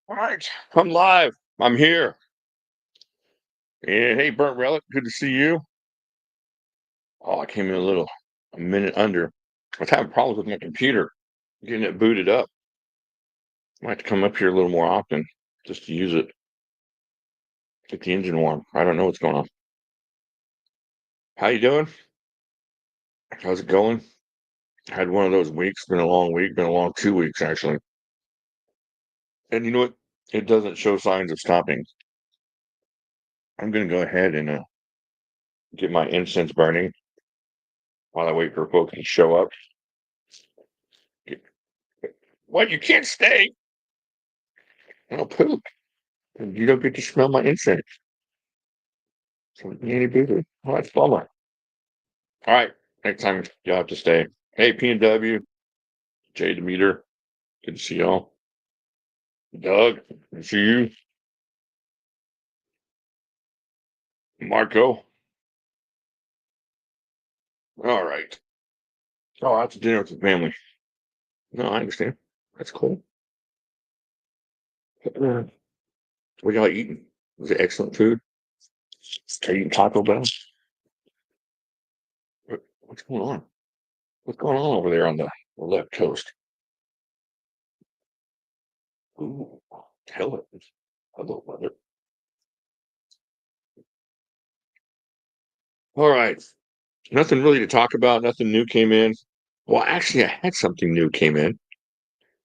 All right, I'm live. I'm here. Yeah, hey, Burnt Relic, good to see you. Oh, I came in a minute under. I was having problems with my computer, getting it booted up. I might have to come up here a little more often just to use it, get the engine warm. I don't know what's going on. How you doing? How's it going? I had one of those weeks. Been a long week. Been a long 2 weeks actually. And you know what? It doesn't show signs of stopping. I'm gonna go ahead and get my incense burning while I wait for folks to show up. What? You can't stay. I'll poop. And you don't get to smell my incense. So any boozer. Oh, that's a bummer. All right. Next time you'll have to stay. Hey, P&W, Jay Demeter. Good to see y'all. Doug, good to see you. Marco. All right. Oh, out to dinner with the family. No, I understand. That's cool. What y'all eating? Was it excellent food? Are you eating Taco Bell? What's going on? What's going on over there on the left coast? Ooh, hello. Hello, weather. All right. Nothing really to talk about. Nothing new came in. Well, actually, I had something new came in.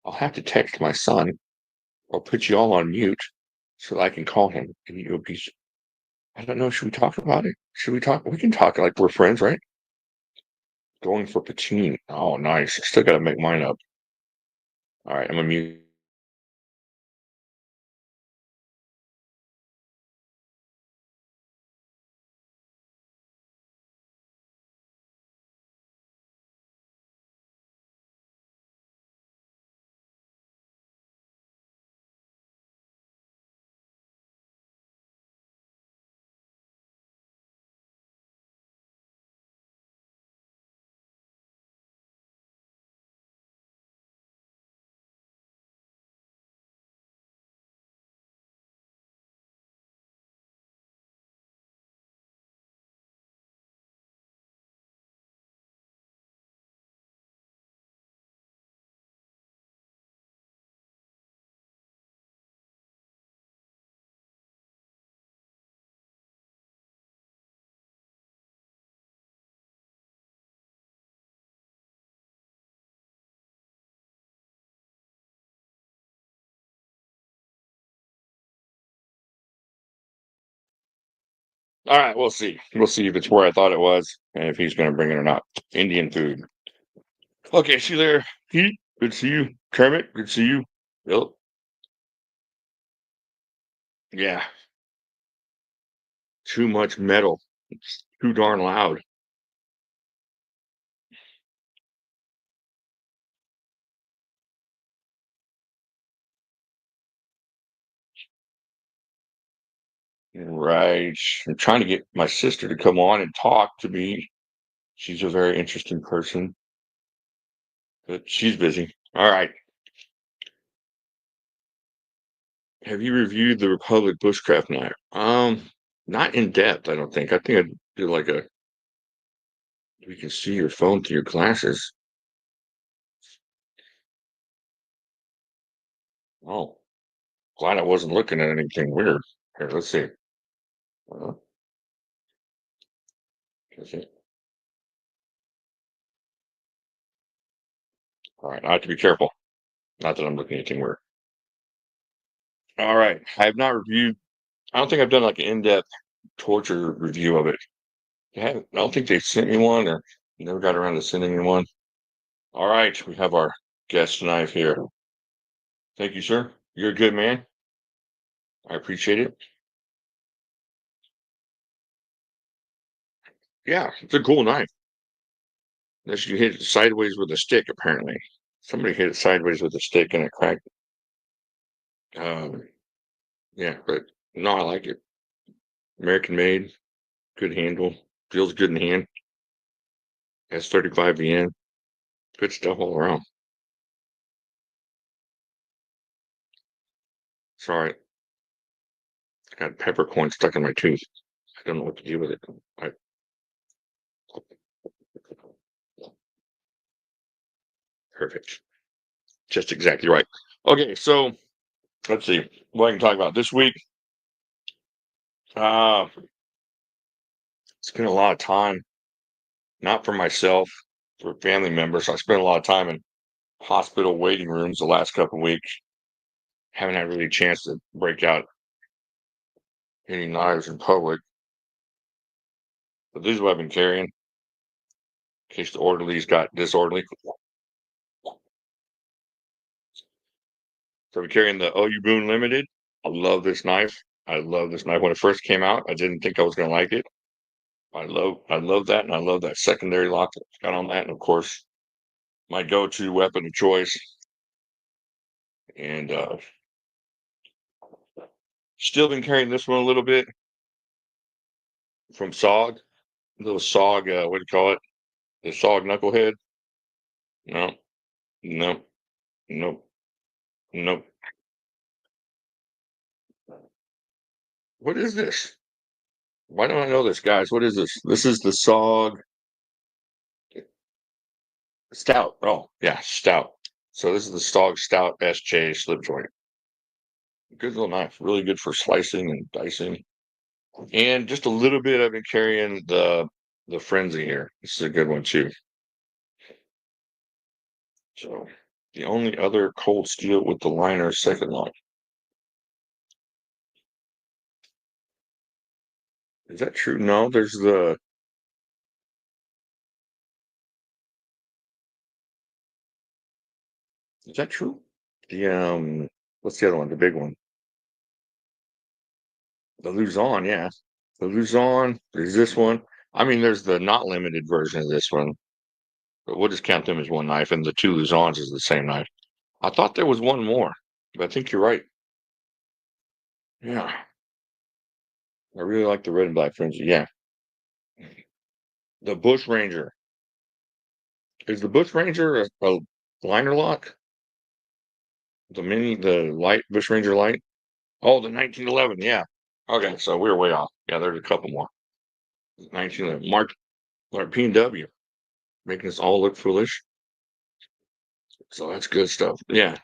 I'll have to text my son or put you all on mute so that I can call him. And you'll be, I don't know, should we talk about it? Should we talk? We can talk like we're friends, right? Going for poutine. Oh, nice. Still got to make mine up. All right, I'm gonna mute. All right, we'll see. We'll see if it's where I thought it was and if he's gonna bring it or not. Indian food. Okay, see you there. Pete, good to see you. Kermit, good to see you. Bill, yeah, too much metal. It's too darn loud. Right. I'm trying to get my sister to come on and talk to me. She's a very interesting person, but she's busy. All right. Have you reviewed the Republic Bushcraft Knife? Not in depth, I don't think. I think I did like a you can see your phone through your glasses. Oh, glad I wasn't looking at anything weird. Here, let's see. Uh, let's see. All right, I have to be careful. Not that I'm looking at anything weird. All right. I have not reviewed, I don't think I've done like an in-depth torture review of it. I don't think they sent me one or never got around to sending me one. All right, we have our guest knife here. Thank you, sir. You're a good man. I appreciate it. Yeah, it's a cool knife. Unless you hit it sideways with a stick, apparently. Somebody hit it sideways with a stick and it cracked. Yeah, but no, I like it. American made, good handle, feels good in hand. Has 35 VN, good stuff all around. Sorry, I got peppercorn stuck in my tooth. I don't know what to do with it. I, Perfect. Just exactly right. Okay, so let's see what I can talk about this week. Uh, spent a lot of time, not for myself, for family members. I spent a lot of time in hospital waiting rooms the last couple of weeks. Haven't had really a chance to break out any knives in public. But these are what I've been carrying in case the orderlies got disorderly. So I'm carrying the OU Boone Limited. I love this knife. I love this knife. When it first came out, I didn't think I was going to like it. I love that, and I love that secondary lock that's got on that, and of course, my go-to weapon of choice. And still been carrying this one a little bit from SOG, little SOG. What do you call it? The SOG knucklehead. No, no, no, no. What is this? Why don't I know this, guys? What is this? This is the SOG Stout. Oh, yeah, Stout. So this is the SOG Stout SJ slip joint. Good little knife. Really good for slicing and dicing. And just a little bit I've been carrying the Frenzy here. This is a good one too. So the only other cold steel with the liner second lock. Is that true? No, there's the. Is that true? The what's the other one? The big one. The Luzon, yeah. The Luzon. There's this one. I mean, there's the not limited version of this one, but we'll just count them as one knife, and the two Luzons is the same knife. I thought there was one more, but I think you're right. Yeah, I really like the red and black fringe. Yeah, the Bush Ranger. Is the Bush Ranger a liner lock? The light Bush Ranger light. Oh, the 1911. Yeah. Okay, so we were way off. Yeah, there's a couple more. 1911. Mark P&W, making us all look foolish. So that's good stuff. Yeah.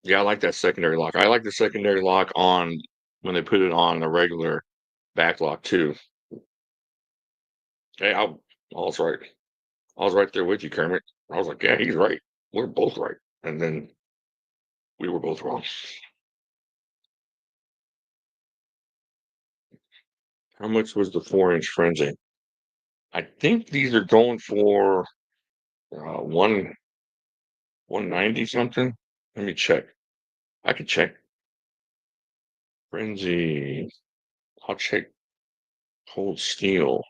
Yeah, I like that secondary lock. I like the secondary lock on when they put it on the regular back lock too. Hey, I was right. I was right there with you, Kermit. I was like, yeah, he's right. We're both right. And then we were both wrong. How much was the 4-inch frenzy? I think these are going for 190 something. Let me check. I could check. Frenzy. I'll check cold steel.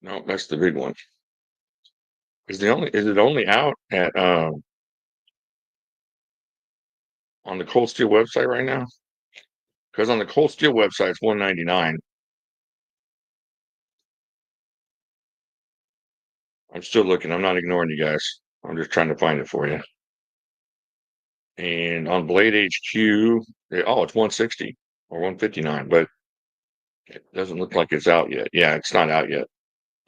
No, that's the big one. Is it only out at on the cold steel website right now? Because on the cold steel website it's 199. I'm still looking. I'm not ignoring you guys. I'm just trying to find it for you. And on Blade HQ, it's 160 or 159, but it doesn't look like it's out yet. Yeah, it's not out yet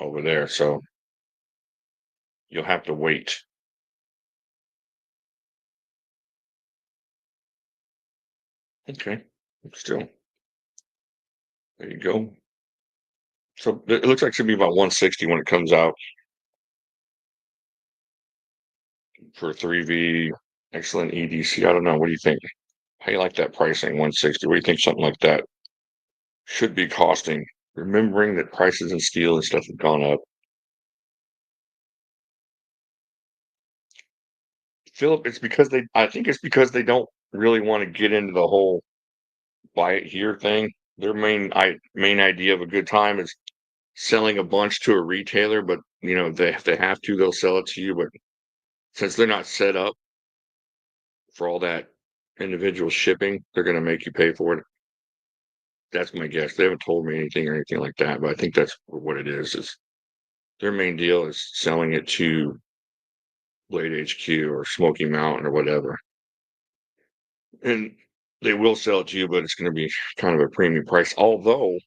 over there, so you'll have to wait. Okay, still, there you go. So it looks like it's gonna be about 160 when it comes out for 3V. Excellent EDC. I don't know. What do you think? How do you like that pricing? 160. What do you think something like that should be costing? Remembering that prices in steel and stuff have gone up. Philip, I think it's because they don't really want to get into the whole buy it here thing. Their main idea of a good time is selling a bunch to a retailer, but if they have to, they'll sell it to you. But since they're not set up for all that individual shipping, they're going to make you pay for it. That's my guess. They haven't told me anything or anything like that, but I think that's what it is. Is their main deal is selling it to Blade HQ or Smoky Mountain or whatever. And they will sell it to you, but it's going to be kind of a premium price. Although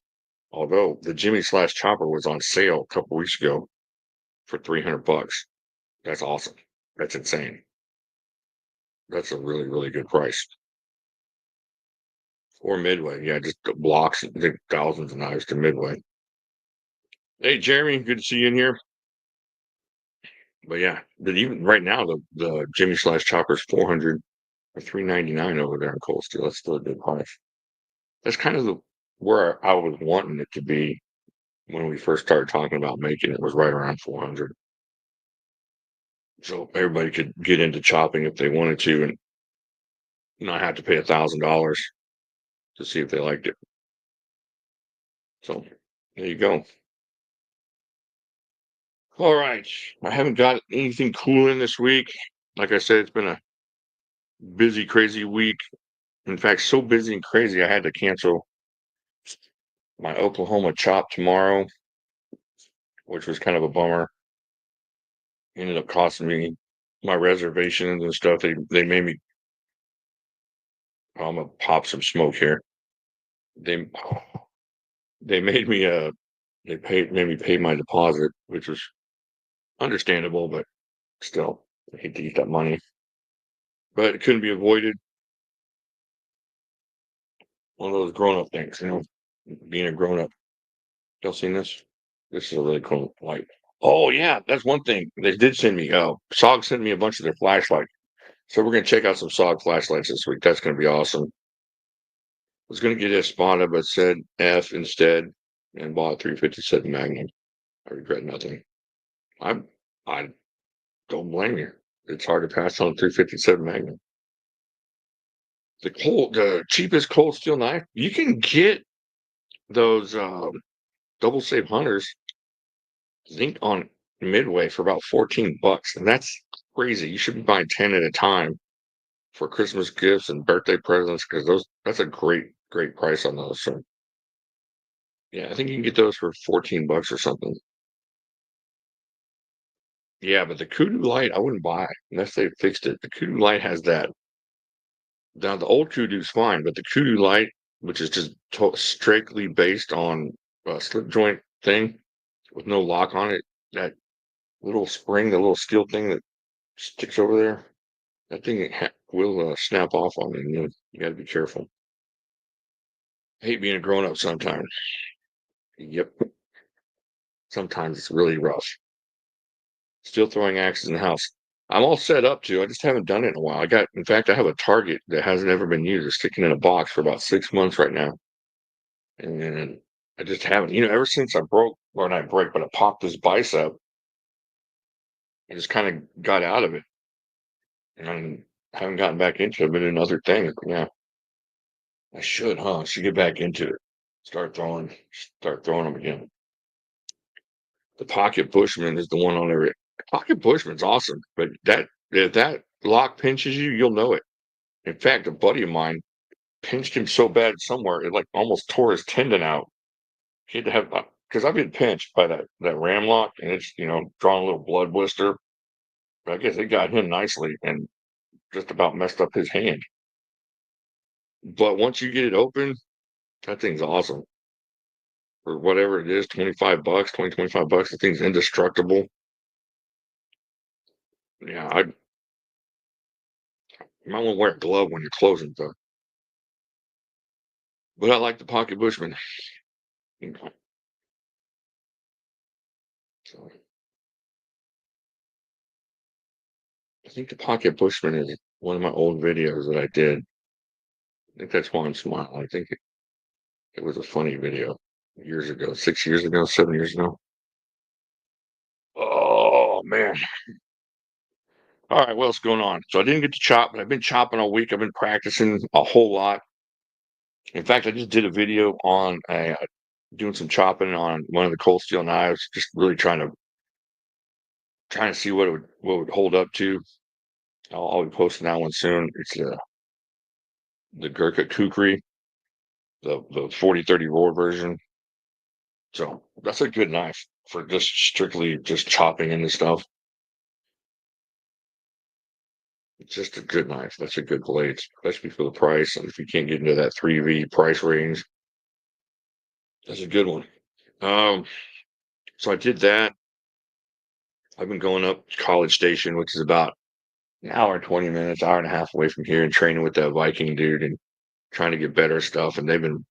the Jimmy Slash chopper was on sale a couple weeks ago for $300. That's awesome. That's insane. That's a really, really good price. Or Midway. Yeah, just blocks, the thousands of knives to Midway. Hey, Jeremy, good to see you in here. But yeah, but even right now, the Jimmy Slash chopper is 400 or 399 over there in Cold Steel. That's still a good price. That's kind of where I was wanting it to be when we first started talking about making it, was right around 400. So everybody could get into chopping if they wanted to and not have to pay $1,000 to see if they liked it. So there you go. All right. I haven't got anything cool in this week. Like I said, it's been a busy, crazy week. In fact, so busy and crazy, I had to cancel my Oklahoma chop tomorrow, which was kind of a bummer. Ended up costing me my reservations and stuff. They made me. I'm gonna pop some smoke here. They they made me made me pay my deposit, which was understandable, but still, I hate to eat that money. But it couldn't be avoided. One of those grown up things, being a grown up. Y'all seen this? This is a really cool light. Oh yeah, that's one thing. They did send me. SOG sent me a bunch of their flashlights. So we're gonna check out some SOG flashlights this week. That's gonna be awesome. Was gonna get a Spada, but said F instead and bought a 357 Magnum. I regret nothing. I I don't blame you. It's hard to pass on a 357 Magnum. The cheapest cold steel knife, you can get those double save hunters, I think on Midway for about $14, and that's crazy. You should be buying 10 at a time for Christmas gifts and birthday presents because that's a great price on those. So yeah, I think you can get those for $14 or something. Yeah, but the Kudu Light I wouldn't buy unless they fixed it. The Kudu Light has that. Now the old Kudu's fine, but the Kudu Light, which is just strictly based on a slip joint thing with no lock on it, that little spring, the little steel thing that sticks over there, that thing will snap off on you. And you got to be careful. I hate being a grown up sometimes. Yep, sometimes it's really rough. Still throwing axes in the house. I'm all set up to. I just haven't done it in a while. In fact, I have a target that hasn't ever been used. It's sticking in a box for about 6 months right now. And I just haven't, ever since I broke, or not break, but I popped this bicep, I just kind of got out of it. And I haven't gotten back into it, but another thing. Yeah, I should, huh? I should get back into it. Start throwing them again. The Pocket Bushman is the one on there. Pocket Bushman's awesome, but if that lock pinches you, you'll know it. In fact, a buddy of mine pinched him so bad somewhere it like almost tore his tendon out. He had to have because I've been pinched by that ram lock and it's drawn a little blood blister. But I guess it got him nicely and just about messed up his hand. But once you get it open, that thing's awesome. For whatever it is, $25, 25 bucks. The thing's indestructible. Yeah, you might want to wear a glove when you're closing though. But I like the Pocket Bushman. So I think the Pocket Bushman is one of my old videos that I did. I think that's why I'm smiling. I think it was a funny video years ago, 6 years ago, 7 years ago. Oh man. All right, what's going on? So I didn't get to chop, but I've been chopping all week. I've been practicing a whole lot. In fact, I just did a video on doing some chopping on one of the cold steel knives, just really trying to see what would hold up to. I'll be posting that one soon. It's the Gurkha Kukri, the 4030 roar version. So that's a good knife for just strictly just chopping into stuff. It's just a good knife. That's a good blade, especially for the price. And if you can't get into that 3V price range, that's a good one. Um, so I did that. I've been going up to College Station, which is about an hour and 20 minutes, hour and a half away from here, and training with that Viking dude and trying to get better stuff. And they've been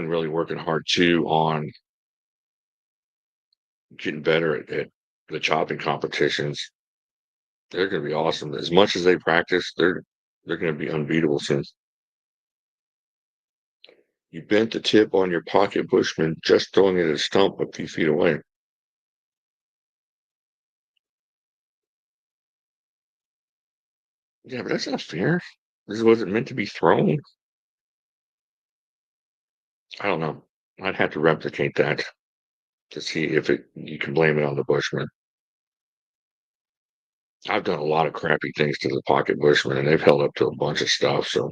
really working hard too on getting better at the chopping competitions. They're going to be awesome. As much as they practice, they're going to be unbeatable soon. You bent the tip on your pocket bushman just throwing it at a stump a few feet away. Yeah, but that's not fair. This wasn't meant to be thrown. I don't know. I'd have to replicate that to see if you can blame it on the bushman. I've done a lot of crappy things to the pocket bushman, and they've held up to a bunch of stuff. So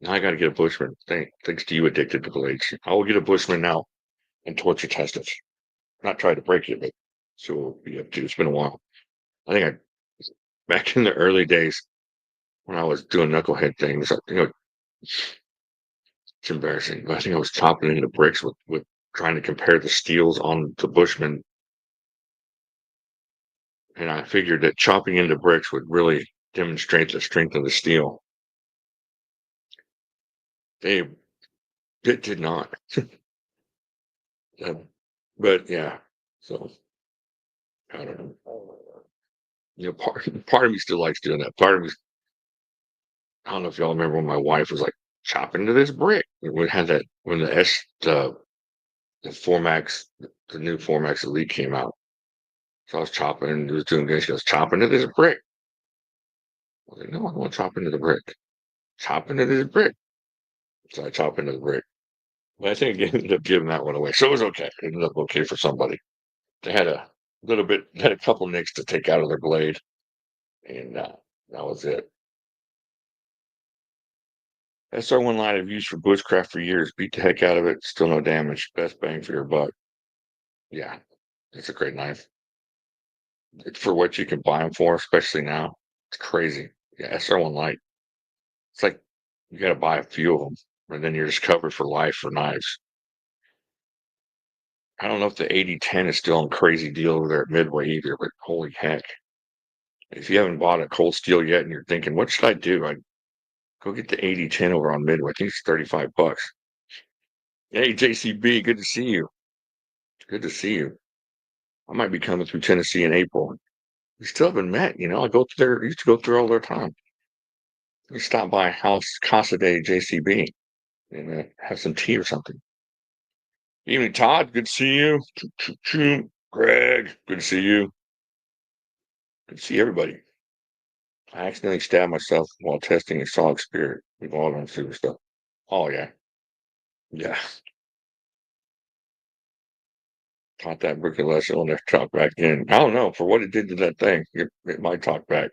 now I got to get a bushman. Thanks to you, addicted to blades. I will get a bushman now and torture test it. Not try to break it, but see what we'll be up to. It's been a while. I think back in the early days when I was doing knucklehead things, it's embarrassing, but I think I was chopping into bricks with trying to compare the steels on the bushman, and I figured that chopping into bricks would really demonstrate the strength of the steel. They it did not. Um, but yeah, so I don't know. Part of me still likes doing that. Part of me, I don't know if y'all remember when my wife was like chopping into this brick. We had that when the Formax, the new Formax Elite came out. So I was chopping and was doing good. She goes, chopping into this brick. I was like, no, I don't want to chop into the brick. Chop into this brick. So I chop into the brick. But I think I ended up giving that one away. So it was okay. It ended up okay for somebody. They had a little bit, had a couple nicks to take out of their blade, and that was it. SR1 line I've used for bushcraft for years. Beat the heck out of it. Still no damage. Best bang for your buck. Yeah, it's a great knife. It's for what you can buy them for, especially now. It's crazy. Yeah, SR1 Light. It's like you got to buy a few of them, and then you're just covered for life for knives. I don't know if the 8010 is still on crazy deal over there at Midway either, but holy heck. If you haven't bought a cold steel yet and you're thinking, what should I do? I go get the 8010 over on Midway. I think it's 35 bucks. Hey, JCB, good to see you. Good to see you. I might be coming through Tennessee in April. We still haven't met, I go through there, used to go through all their time. We stop by House Casa de JCB and have some tea or something. Evening, Todd. Good to see you. Greg, good to see you. Good to see everybody. I accidentally stabbed myself while testing a solid spirit. We've all done stupid stuff. Oh yeah, yeah. Taught that brick a lesson. It'll never talk back in. I don't know for what it did to that thing. It might talk back.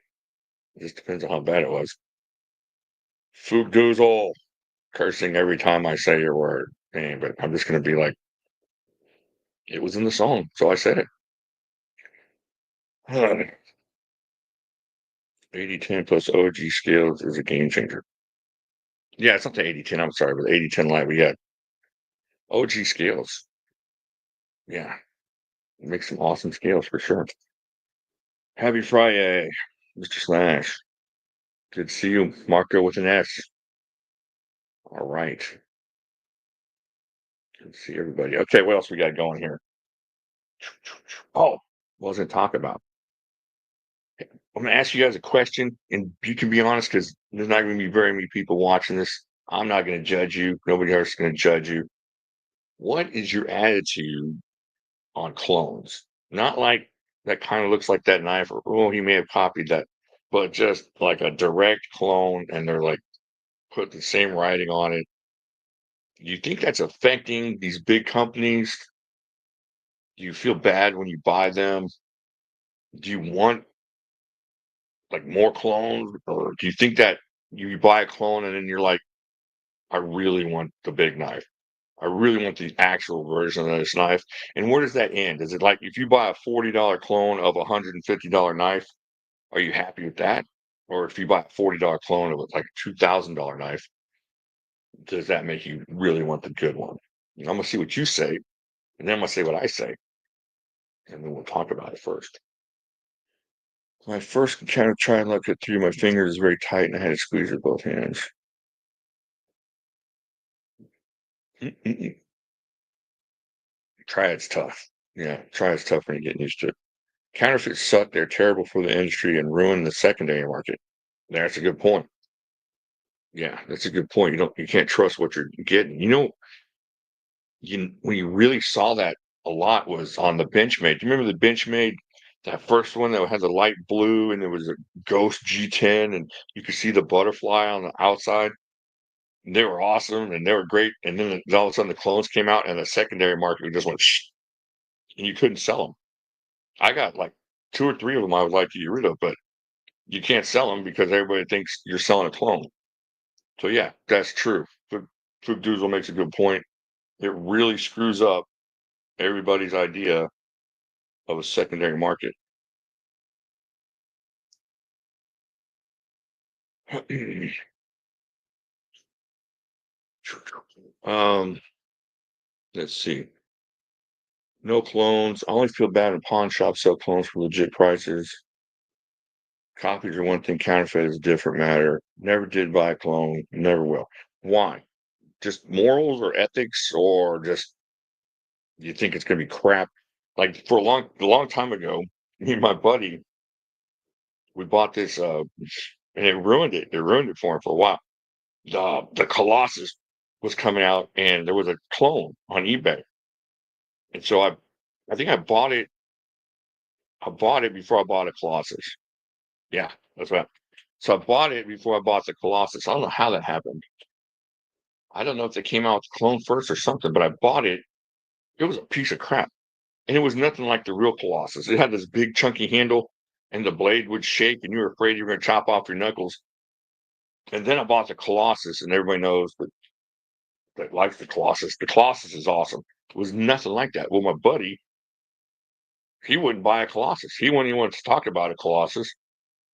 It just depends on how bad it was. Fugdoozle, cursing every time I say your word. Dang, but I'm just gonna be like, it was in the song, so I said it. 8010 plus OG skills is a game changer. Yeah, it's not the 8010. I'm sorry, but the 8010 Lite we got OG scales. Yeah, make some awesome scales for sure. Happy Friday, Mr. Slash. Good to see you, Marco with an S. All right. Good to see everybody. Okay, what else we got going here? Oh, what was I talking about? I'm gonna ask you guys a question, and you can be honest because there's not gonna be very many people watching this. I'm not gonna judge you. Nobody else is gonna judge you. What is your attitude on clones? Not like that kind of looks like that knife, or oh, he may have copied that, but just like a direct clone, and they're like put the same writing on it. Do you think that's affecting these big companies? Do you feel bad when you buy them? Do you want like more clones, or do you think that you buy a clone and then you're like, I really want the big knife. I really want the actual version of this knife. And where does that end? Is it like if you buy a $40 clone of a $150 knife? Are you happy with that? Or if you buy a $40 clone of like a $2,000 knife, does that make you really want the good one? And I'm gonna see what you say, and then I'm gonna say what I say, and then we'll talk about it first. My first kind of try and look it through my fingers is very tight, and I had to squeeze with both hands. Mm-mm-mm. Triad's tough. Yeah, triad's tough when you're getting used to it. Counterfeits suck. They're terrible for the industry and ruin the secondary market. That's a good point. Yeah, that's a good point. You can't trust what you're getting. When you really saw that a lot was on the Benchmade. Do you remember the Benchmade, that first one that had the light blue and there was a Ghost G10 and you could see the butterfly on the outside? They were awesome and they were great. And then all of a sudden the clones came out and the secondary market just went shh, and you couldn't sell them. I got like two or three of them I would like to get rid of, but you can't sell them because everybody thinks you're selling a clone. So yeah, that's true. Food Doozle makes a good point. It really screws up everybody's idea of a secondary market. um, let's see. No clones. I always feel bad when pawn shops sell clones for legit prices. Copies are one thing, counterfeit is a different matter. Never did buy a clone, never will. Why? Just morals or ethics, or just you think it's gonna be crap? Like for a long time ago, me and my buddy, we bought this and it ruined it. It ruined it for him for a while. The Colossus was coming out and there was a clone on eBay. And so I think I bought it before I bought a Colossus. Yeah, that's right. So I bought it before I bought the Colossus. I don't know how that happened. I don't know if they came out with the clone first or something, but I bought it. It was a piece of crap. And it was nothing like the real Colossus. It had this big chunky handle and the blade would shake and you were afraid you were gonna chop off your knuckles. And then I bought the Colossus and everybody knows that likes the Colossus. The Colossus is awesome. It was nothing like that. Well, my buddy, he wouldn't buy a Colossus. He wouldn't even want to talk about a Colossus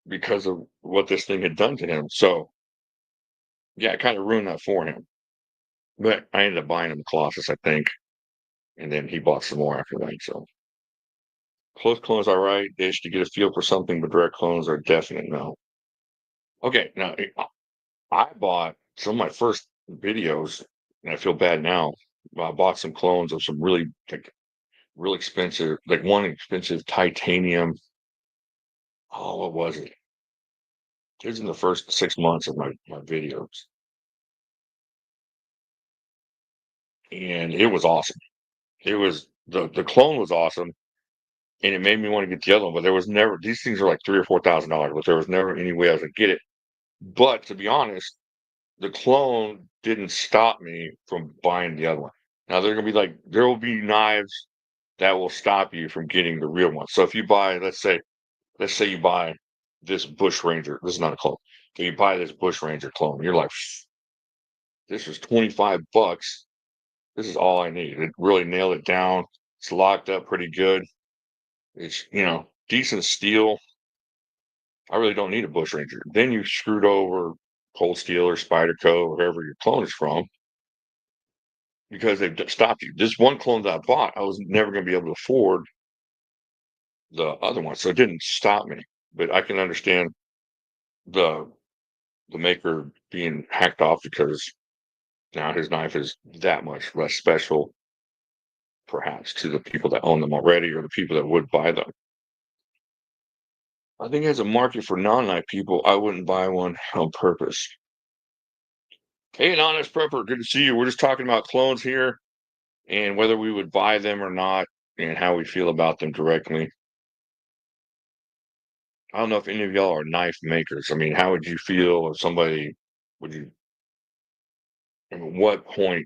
because of what this thing had done to him. So yeah, it kind of ruined that for him. But I ended up buying him a Colossus, I think, and then he bought some more after that. So close clones are right ish to get a feel for something, but direct clones are definite no. Okay, now I bought some of my first videos, and I feel bad now. I bought some clones of some really like real expensive, like one expensive titanium. Oh, what was it? It was in the first 6 months of my videos, and it was awesome. It was the clone was awesome, and it made me want to get the other one. But there was never these things are like $3,000 or $4,000, but there was never any way I was gonna get it. But to be honest, the clone didn't stop me from buying the other one. Now there will be knives that will stop you from getting the real one. So if you buy, let's say you buy this Bush Ranger. This is not a clone. So you buy this Bush Ranger clone. You're like, this is 25 bucks. This is all I need. It really nailed it down. It's locked up pretty good. It's, decent steel. I really don't need a Bush Ranger. Then you screwed over Cold Steel or Spyderco or wherever your clone is from because they've stopped you. This one clone that I bought, I was never going to be able to afford the other one. So it didn't stop me. But I can understand the the maker being hacked off because now his knife is that much less special, perhaps, to the people that own them already or the people that would buy them. I think as a market for non-knife people, I wouldn't buy one on purpose. Hey, an honest prepper, good to see you. We're just talking about clones here and whether we would buy them or not and how we feel about them directly. I don't know if any of y'all are knife makers. I mean, how would you feel if somebody would you I mean, what point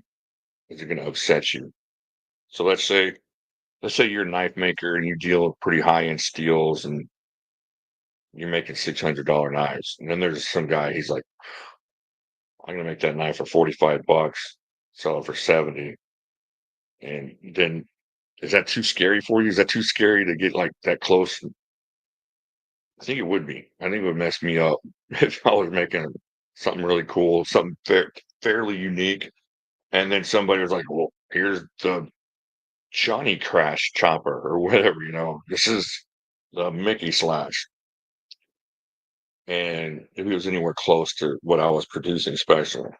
is it going to upset you? So let's say you're a knife maker and you deal with pretty high end steels and you're making $600 knives. And then there's some guy, he's like, I'm gonna make that knife for 45 bucks, sell it for 70. And then is that too scary for you? Is that too scary to get like that close I think it would be. I think it would mess me up if I was making something really cool, something fairly unique, and then somebody was like, "Well, here's the Johnny Crash chopper or whatever, This is the Mickey Slash." And if it was anywhere close to what I was producing special,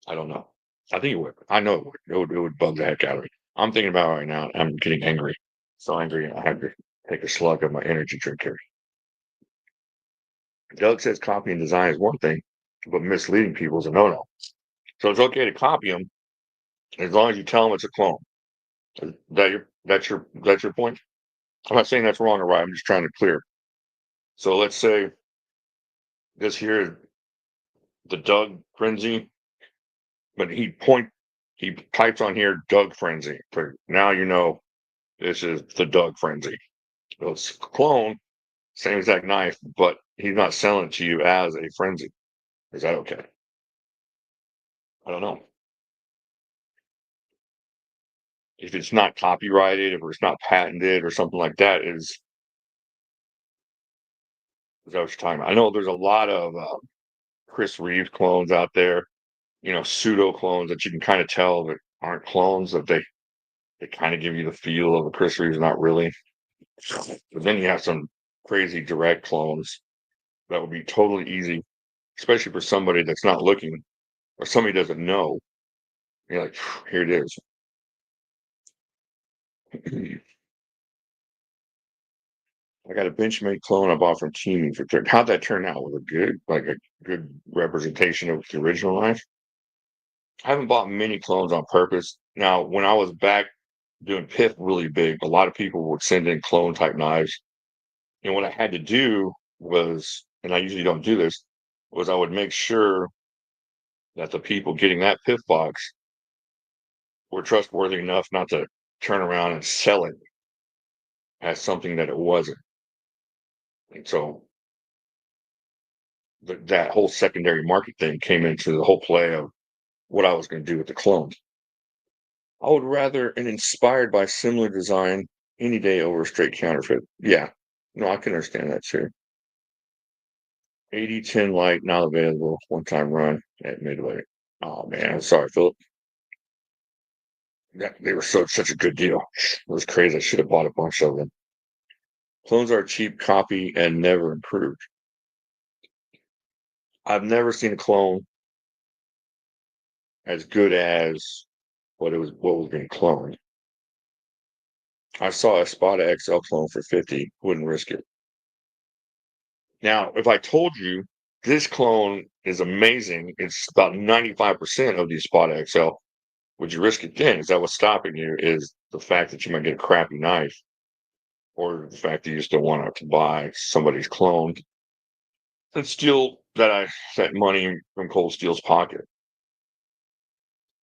I don't know. I think it would. I know it would. It would bug the heck out of me. I'm thinking about it right now. I'm getting angry. So angry, I have to take a slug of my energy drink here. Doug says copy and design is one thing, but misleading people is a no-no. So it's okay to copy them as long as you tell them it's a clone. Is that's your point? I'm not saying that's wrong or right. I'm just trying to clear. So let's say this here is the Doug Frenzy, but he types on here Doug Frenzy. For now, this is the Doug Frenzy. So it's a clone, same exact knife, but he's not selling it to you as a frenzy. Is that okay? I don't know. If it's not copyrighted, if it's not patented or something like that, is that what you're talking about? I know there's a lot of Chris Reeves clones out there, pseudo clones that you can kind of tell that aren't clones, that they kind of give you the feel of a Chris Reeves, not really. But then you have some crazy direct clones that would be totally easy, especially for somebody that's not looking or somebody doesn't know. You're like, here it is. I got a Benchmade clone I bought from Teamy for how'd that turn out? Was it good? Like a good representation of the original knife? I haven't bought many clones on purpose. Now, when I was back doing PIF really big, a lot of people would send in clone type knives. And what I had to do was, and I usually don't do this, was I would make sure that the people getting that PIF box were trustworthy enough not to turn around and sell it as something that it wasn't. And so that whole secondary market thing came into the whole play of what I was going to do with the clones. I would rather an inspired by similar design any day over a straight counterfeit. Yeah, no, I can understand that too. 8010 light now available. One time run at Midway. Oh man, I'm sorry, Philip. They were such a good deal. It was crazy. I should have bought a bunch of them. Clones are a cheap copy and never improved. I've never seen a clone as good as what was being cloned. I saw a Spada XL clone for 50, wouldn't risk it. Now, if I told you this clone is amazing, it's about 95% of the Spada XL, would you risk it then? Is that what's stopping you? Is the fact that you might get a crappy knife, or the fact that you just don't want to buy somebody's clone and steal that money from Cold Steel's pocket?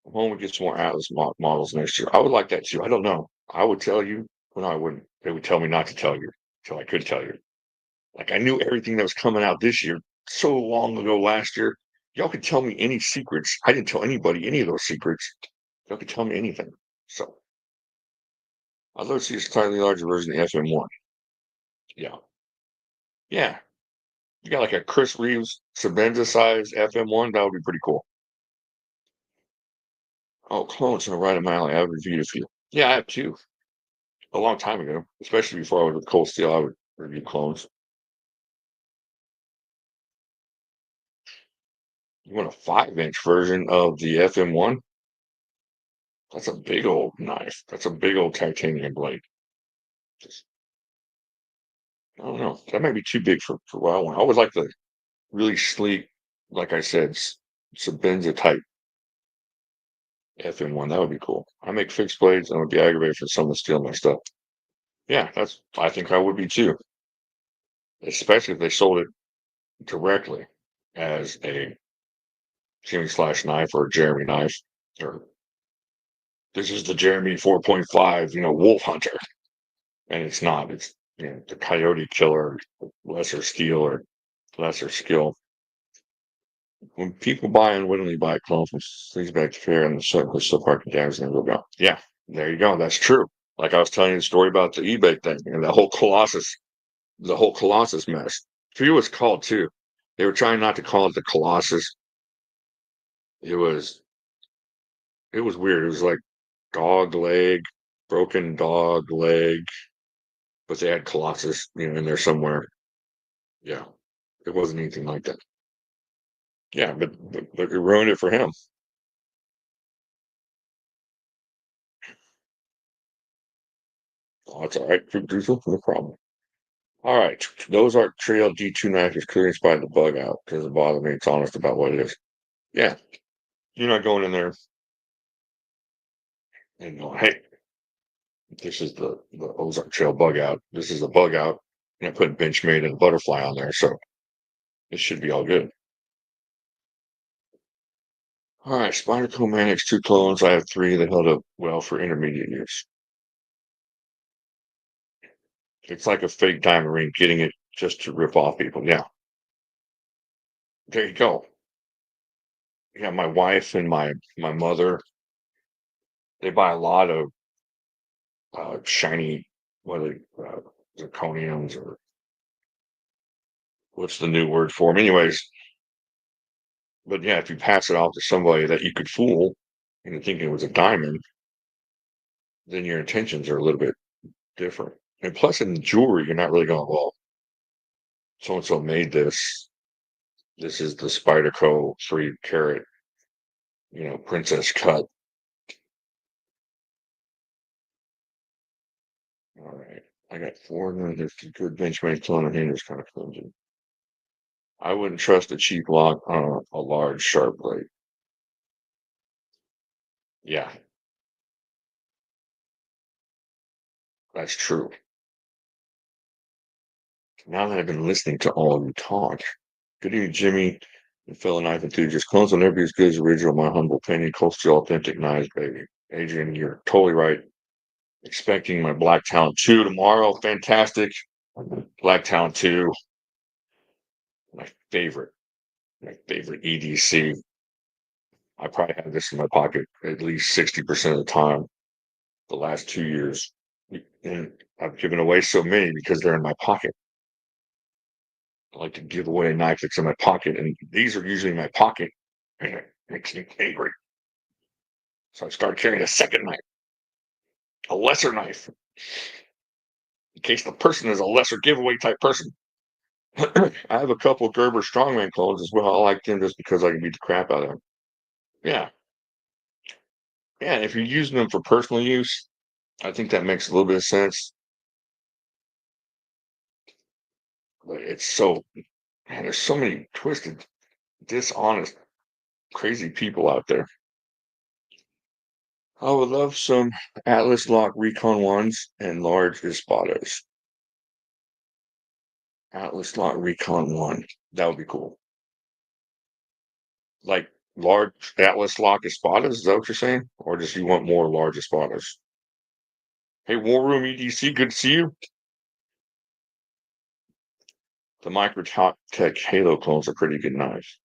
I'm hoping we get some more Atlas models next year. I would like that too. I don't know. I would tell you when I wouldn't. They would tell me not to tell you until I could tell you. Like I knew everything that was coming out this year so long ago last year. Y'all could tell me any secrets. I didn't tell anybody any of those secrets. Y'all could tell me anything. So I'd love to see a slightly larger version of the FM1. Yeah. Yeah. You got like a Chris Reeves Sabenza size FM1. That would be pretty cool. Oh, clones in the right of my alley. I have reviewed a few. Yeah, I have two. A long time ago, especially before I was with Cold Steel, I would review clones. You want a 5-inch version of the FM1? That's a big old knife. That's a big old titanium blade. Just, I don't know. That might be too big for what I want. I would like the really sleek, like I said, Sabenza type FM1. That would be cool. I make fixed blades and I would be aggravated for someone stealing my stuff. Yeah, I think I would be too. Especially if they sold it directly as a Jimmy Slash knife or a Jeremy knife. Or this is the Jeremy 4.5, wolf hunter. And it's not. It's the coyote killer, lesser steel or lesser skill. When people buy unwittingly buy a clone from Sleazeback Fair and the still parking damage and they go, yeah, there you go. That's true. Like I was telling you the story about the eBay thing and the whole Colossus. the whole Colossus mess. I forget what it's called too. They were trying not to call it the Colossus. It was weird. It was like dog leg, broken dog leg, but they had Colossus, in there somewhere. Yeah, it wasn't anything like that. Yeah, but it ruined it for him. Oh, that's all right. Fruit juice, no problem. All right, those are trail D2 knife is clearly by the bug out. Doesn't bother me. It's honest about what it is. Yeah, you're not going in there and going, hey, this is the Ozark Trail bug out. This is a bug out. And I put Benchmade and a butterfly on there, so it should be all good. All right, Spyderco Manix 2 clones. I have 3 that held up well for intermediate use. It's like a fake diamond ring, getting it just to rip off people. Yeah, there you go. Yeah, my wife and my mother, they buy a lot of shiny, whether zirconiums or what's the new word for them. Anyways, but yeah, if you pass it off to somebody that you could fool into thinking it was a diamond, then your intentions are a little bit different. And plus, in jewelry, you're not really going, well, so and so made this. This is the Spyderco 3 carat, princess cut. All right. I got 4 and there's a good benchmark clone and hinge kind of flimsy. I wouldn't trust a cheap lock on a large sharp blade. Yeah, that's true. Now that I've been listening to all of you talk, good evening, Jimmy and fellow knife enthusiasts. Clones will never be as good as the original, my humble opinion. Coastal authentic knives, baby. Adrian, you're totally right. Expecting my Black Talon 2 tomorrow. Fantastic. Black Talon 2, my favorite, EDC. I probably have this in my pocket at least 60% of the time the last 2 years. And I've given away so many because they're in my pocket. I like to give away a knife that's in my pocket, and these are usually in my pocket, and it makes me angry. So I started carrying a second knife, a lesser knife, in case the person is a lesser giveaway type person. I have a couple Gerber Strongman clones as well. I like them just because I can beat the crap out of them. Yeah. Yeah. If you're using them for personal use, I think that makes a little bit of sense. But it's man, there's so many twisted, dishonest, crazy people out there. I would love some Atlas Lock Recon 1s and large Espadas. Atlas Lock Recon 1. That would be cool. Like large Atlas Lock Espadas, is that what you're saying? Or just you want more large Espadas? Hey, War Room EDC, good to see you. The Microtech Halo clones are pretty good knives.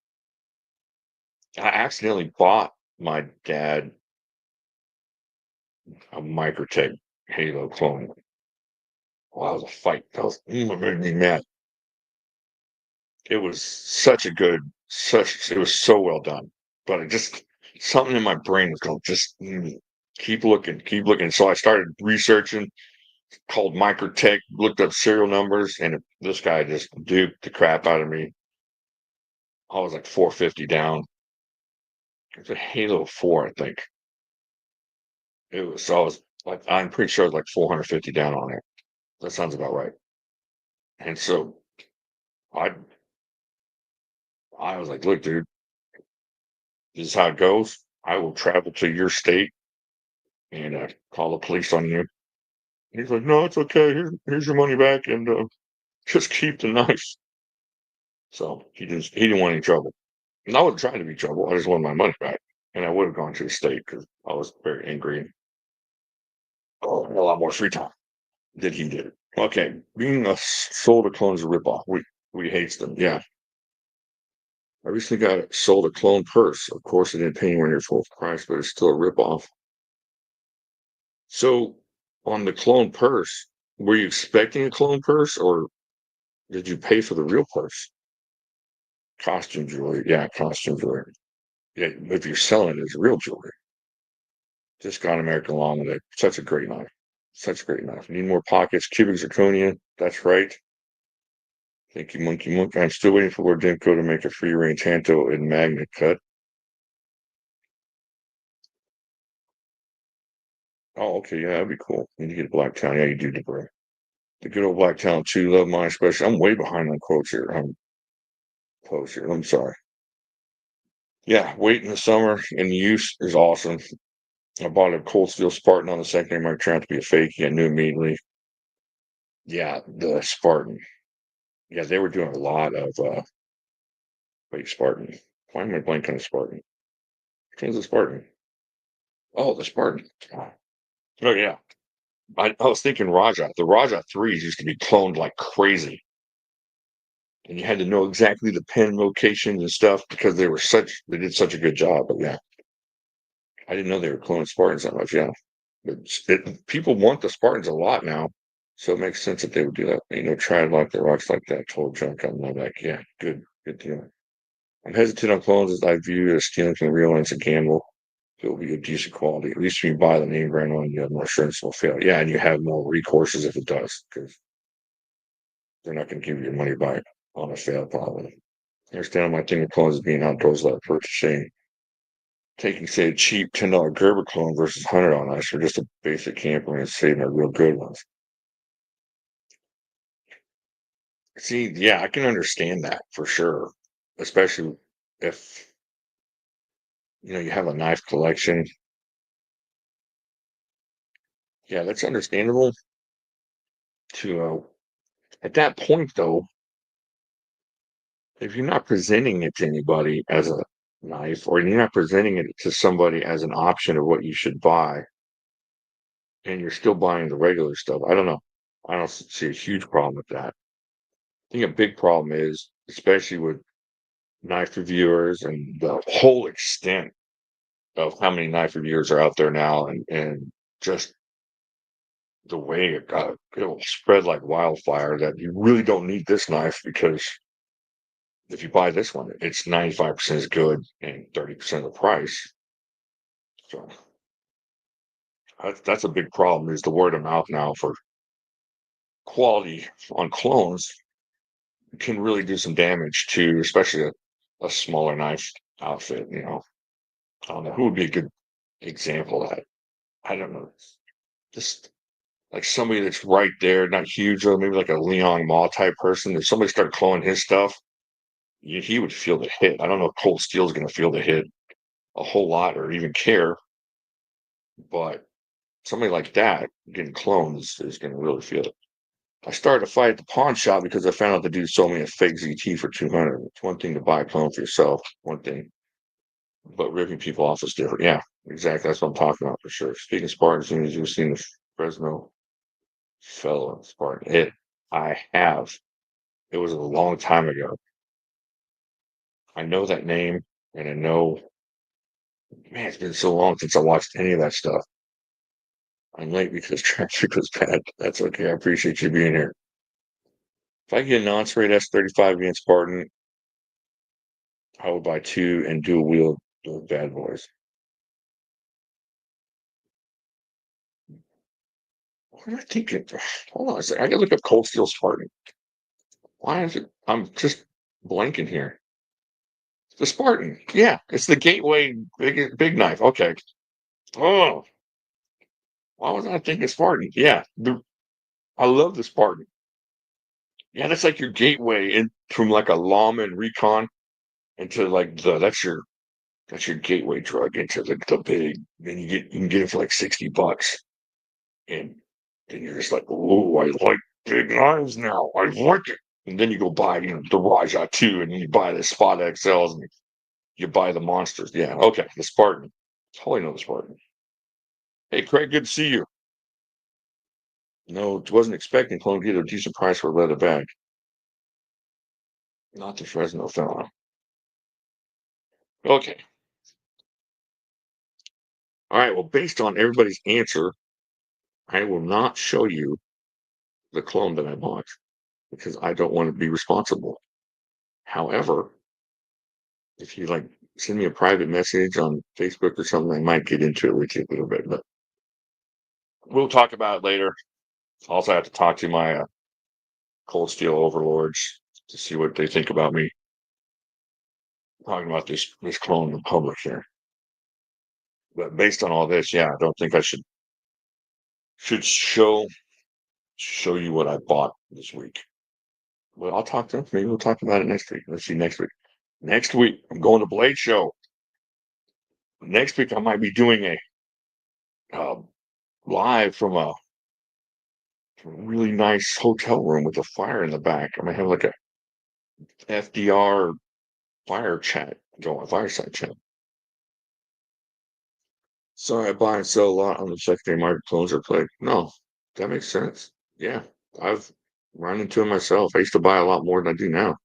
I accidentally bought my dad a Microtech Halo clone. Wow, that was a fight. It made me mad. It was it was so well done. But it just, something in my brain was going, just keep looking, keep looking. So I started researching, called Microtech, looked up serial numbers, and this guy just duped the crap out of me. I was like 450 down. It's a Halo 4, I think. I was like, I'm pretty sure it was like 450 down on it. That sounds about right. And so I I was like, look, dude, this is how it goes. I will travel to your state and call the police on you. He's like, no, it's okay. Here's your money back, and just keep the knife. So he didn't want any trouble. And I wasn't trying to be trouble. I just wanted my money back, and I would have gone to the state because I was very angry and had a lot more free time than he did. Okay, being a sold a clone's a ripoff. We hates them. Yeah, I recently got sold a clone purse. Of course, it didn't pay anywhere near full price, but it's still a ripoff. So on the clone purse, were you expecting a clone purse, or did you pay for the real purse? Costume jewelry. Yeah, costume jewelry. Yeah, if you're selling it as real jewelry, just got American Long with it. Such a great knife. Such a great knife. Need more pockets. Cubic zirconia. That's right. Thank you, Monkey Monk. I'm still waiting for Lord Dimco to make a free range Hanto in magnet cut. Oh, okay. Yeah, that'd be cool. Need to get Black Town. Yeah, you do, Debray. The good old Black Town 2. Love mine, especially. I'm way behind on quotes here. I'm close here. I'm sorry. Yeah, wait in the summer and use is awesome. I bought a cold steel Spartan on the secondary market, trying to be a fake. I knew immediately. Yeah, the Spartan. Yeah, they were doing a lot of wait, Spartan. Why am I blanking on the Spartan? Which one's the Spartan? Oh, the Spartan. Oh yeah. I was thinking Raja. The Raja threes used to be cloned like crazy. And you had to know exactly the pin locations and stuff because they did such a good job. But yeah, I didn't know they were cloning Spartans that much. Yeah. But people want the Spartans a lot now. So it makes sense that they would do that. Try like the rocks like that, total junk. I'm like, yeah, good deal. I'm hesitant on clones as I view it as stealing from the real one. It's a gamble. It will be a decent quality. At least when you buy the name brand one, you have more assurance it will fail. Yeah, and you have more recourses if it does, because they're not going to give you your money back on a fail, probably. I understand my thing with clones is being outdoors, like purchasing, taking, say, a cheap $10 Gerber clone versus $100 nice for just a basic camper and saving a real good ones. See, yeah, I can understand that for sure, especially if you have a knife collection. Yeah, that's understandable. To at that point, though, if you're not presenting it to anybody as a knife, or you're not presenting it to somebody as an option of what you should buy, and you're still buying the regular stuff, I don't know. I don't see a huge problem with that. I think a big problem is, especially with knife reviewers and the whole extent of how many knife reviewers are out there now, and just the way it'll spread like wildfire, that you really don't need this knife because if you buy this one, it's 95% as good and 30% of the price. So that's a big problem, is the word of mouth now for quality on clones can really do some damage to, especially a smaller knife outfit. I don't know who would be a good example of that. I don't know. Just like somebody that's right there, not huge, though, maybe like a Leon Mall type person. If somebody started cloning his stuff, he would feel the hit. I don't know if Cold Steel is going to feel the hit a whole lot or even care, but somebody like that getting cloned is going to really feel it. I started a fight at the pawn shop because I found out the dude sold me a fake ZT for 200. It's one thing to buy a clone for yourself, one thing, but ripping people off is different. Yeah, exactly. That's what I'm talking about for sure. Speaking of Spartans, as soon as you've seen the Fresno fellow Spartan, I have. It was a long time ago. I know that name, and I know, man, it's been so long since I watched any of that stuff. I'm late because traffic was bad. That's okay. I appreciate you being here. If I get a non-straight S35 against Spartan, I would buy two and dual wheel those bad boys. What am I thinking? Hold on a second. I gotta look up Cold Steel Spartan. Why is it? I'm just blanking here. The Spartan. Yeah, it's the Gateway big knife. Okay. Oh, why was I thinking Spartan? Yeah, I love the Spartan. Yeah, that's like your gateway in from like a Llama and Recon into like that's your gateway drug into the big. Then you can get it for like $60, and then you're just like, oh, I like big knives now. I like it. And then you go buy the Raja 2, and you buy the Spot XLs, and you buy the monsters. Yeah, okay, the Spartan. Totally know the Spartan. Hey, Craig, good to see you. No, wasn't expecting clone to get a decent price for a leather bag. Not the Fresno fella. Okay. All right. Well, based on everybody's answer, I will not show you the clone that I bought. because I don't want to be responsible. However, if you like send me a private message on Facebook or something, I might get into it with you a little bit, but we'll talk about it later. Also, I have to talk to my cold steel overlords to see what they think about me talking about this clone in public here. But based on all this, yeah, I don't think I should show you what I bought this week. Well, I'll talk to them. Maybe we'll talk about it next week. Let's see next week. Next week, I'm going to Blade Show. Next week, I might be doing a uh, live from a really nice hotel room with a fire in the back. I might have like a FDR fire chat going, fireside chat. Sorry, I buy and sell a lot on the secondary market. Clones are played. No, that makes sense. Yeah, I've run into it myself. I used to buy a lot more than I do now,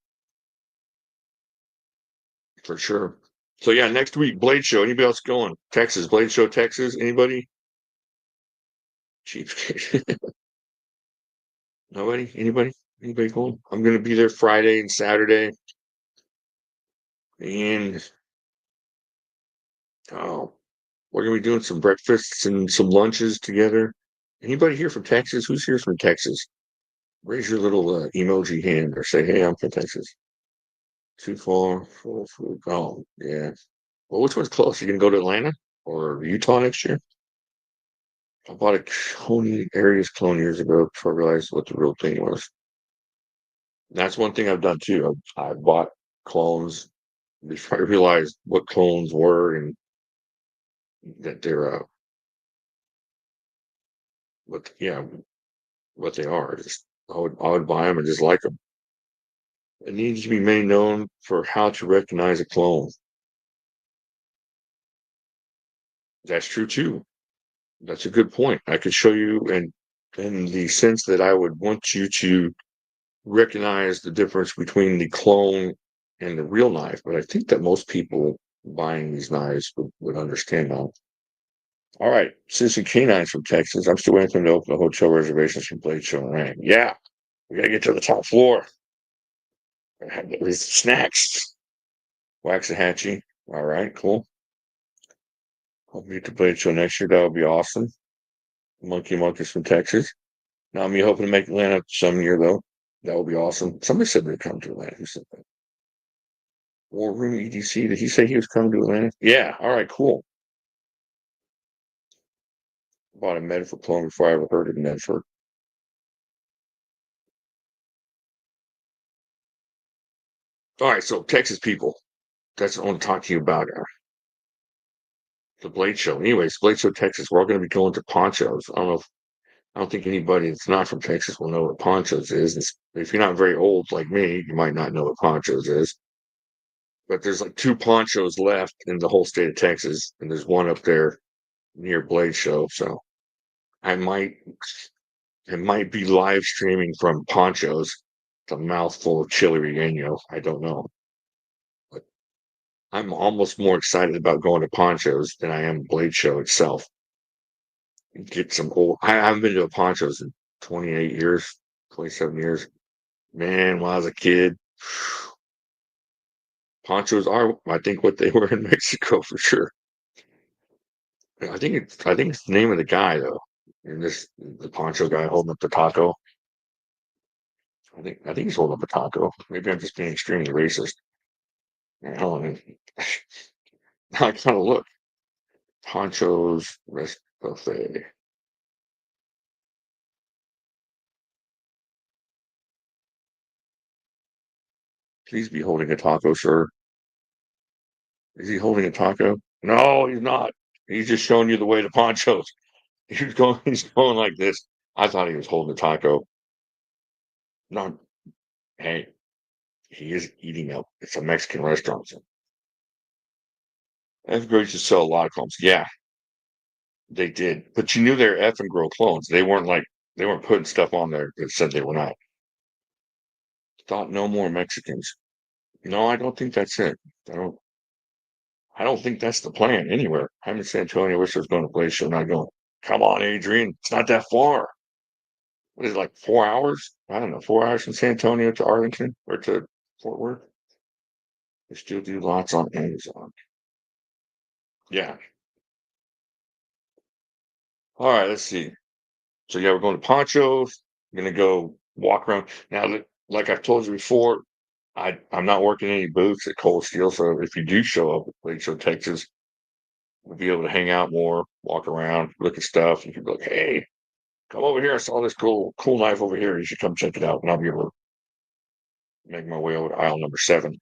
for sure. So yeah, next week, Blade Show. Anybody else going? Texas, Blade Show, Texas. Anybody? Cheapskate. Nobody? Anybody? Anybody going? I'm gonna be there Friday and Saturday. And oh, we're gonna be doing some breakfasts and some lunches together. Anybody here from Texas? Who's here from Texas? Raise your little emoji hand or say, "Hey, I'm from Texas." Too far. Oh, yeah. Well, which one's close? You gonna go to Atlanta or Utah next year? I bought a clone Aries clone years ago before I realized what the real thing was. That's one thing I've done too. I bought clones before I realized what clones were and that they're what yeah what they are. Just I would buy them and just like them. It needs to be made known for how to recognize a clone. That's true too. That's a good point. I could show you, and in the sense that I would want you to recognize the difference between the clone and the real knife. But I think that most people buying these knives would understand that. All right, Citizen Canine's from Texas. I'm still waiting for them to open the hotel reservations for Blade Show and Rang. Yeah, we gotta get to the top floor. Gotta have these snacks. Waxahachie. All right, cool. Hope we get to Blade Show next year. That would be awesome. Monkey Monkeys from Texas. Now I'm hoping to make Atlanta some year though. That would be awesome. Somebody said they'd come to Atlanta. Who said that? War Room EDC. Did he say he was coming to Atlanta? Yeah. All right. Cool. Bought a Medford clone before I ever heard of Medford. All right. So Texas people. That's what I want to talk to you about. The Blade Show. Anyways, Blade Show, Texas. We're all going to be going to Ponchos. I don't think anybody that's not from Texas will know what Ponchos is. If you're not very old like me, you might not know what Ponchos is. But there's like two Ponchos left in the whole state of Texas, and there's one up there near Blade Show. So I might be live streaming from Ponchos. It's a mouthful of chili relleno. I don't know. But I'm almost more excited about going to Ponchos than I am Blade Show itself. Get some old. I haven't been to a Ponchos in 28 years, 27 years. Man, when I was a kid, Ponchos are, I think, what they were in Mexico for sure. I think it's the name of the guy though. And the poncho guy holding up the taco. I think he's holding up a taco. Maybe I'm just being extremely racist. I don't know. I kind of look. Poncho's Rest Buffet. Please be holding a taco, sir. Is he holding a taco? No, he's not. He's just showing you the way to Poncho's. He's going like this. I thought he was holding a taco. No, hey, he is eating up. It's a Mexican restaurant. So F grades to sell a lot of clones. Yeah, they did. But you knew they were F and grow clones. They weren't putting stuff on there that said they were not. Thought no more Mexicans. No, I don't think that's it. I don't I don't think that's the plan anywhere. I'm in San Antonio, wish I was going to play show, not going, come on, Adrian, it's not that far. what is it, like 4 hours? I don't know, 4 hours from San Antonio to Arlington or to Fort Worth. They still do lots on Amazon. Yeah. All right, let's see. So yeah, we're going to Ponchos. We're gonna go walk around. Now, like I've told you before, I'm not working any booths at Cold Steel, so if you do show up at Lake Show, Texas, we'll be able to hang out more, walk around, look at stuff. You can be like, hey, come over here. I saw this cool knife over here. You should come check it out. And I'll be able to make my way over to aisle number 7.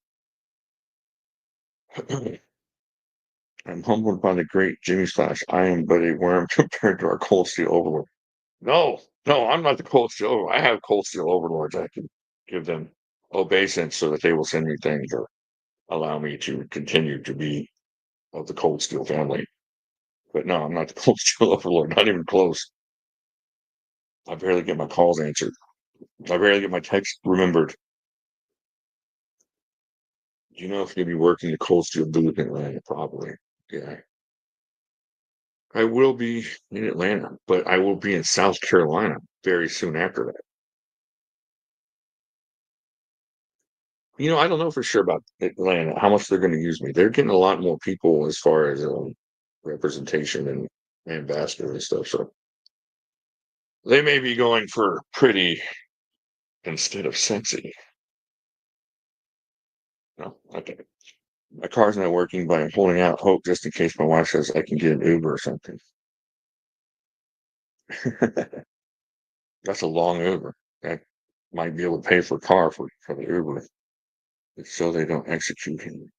I'm humbled by the great Jimmy Slash. I am but a worm compared to our Cold Steel Overlord. No, no, I'm not the Cold Steel Overlord. I have Cold Steel Overlords. I can give them obeisance so that they will send me things or allow me to continue to be of the Cold Steel family. But no, I'm not the Cold Steel Overlord. Not even close. I barely get my calls answered. I barely get my texts remembered. Do you know if you'll be working the Cold Steel booth in Atlanta? Probably. Yeah. I will be in Atlanta, but I will be in South Carolina very soon after that. I don't know for sure about Atlanta, how much they're going to use me. They're getting a lot more people as far as representation and ambassador and stuff. So they may be going for pretty instead of sexy. No, okay. My car's not working, but I'm holding out hope just in case my wife says I can get an Uber or something. That's a long Uber. I might be able to pay for a car for the Uber. So they don't execute him.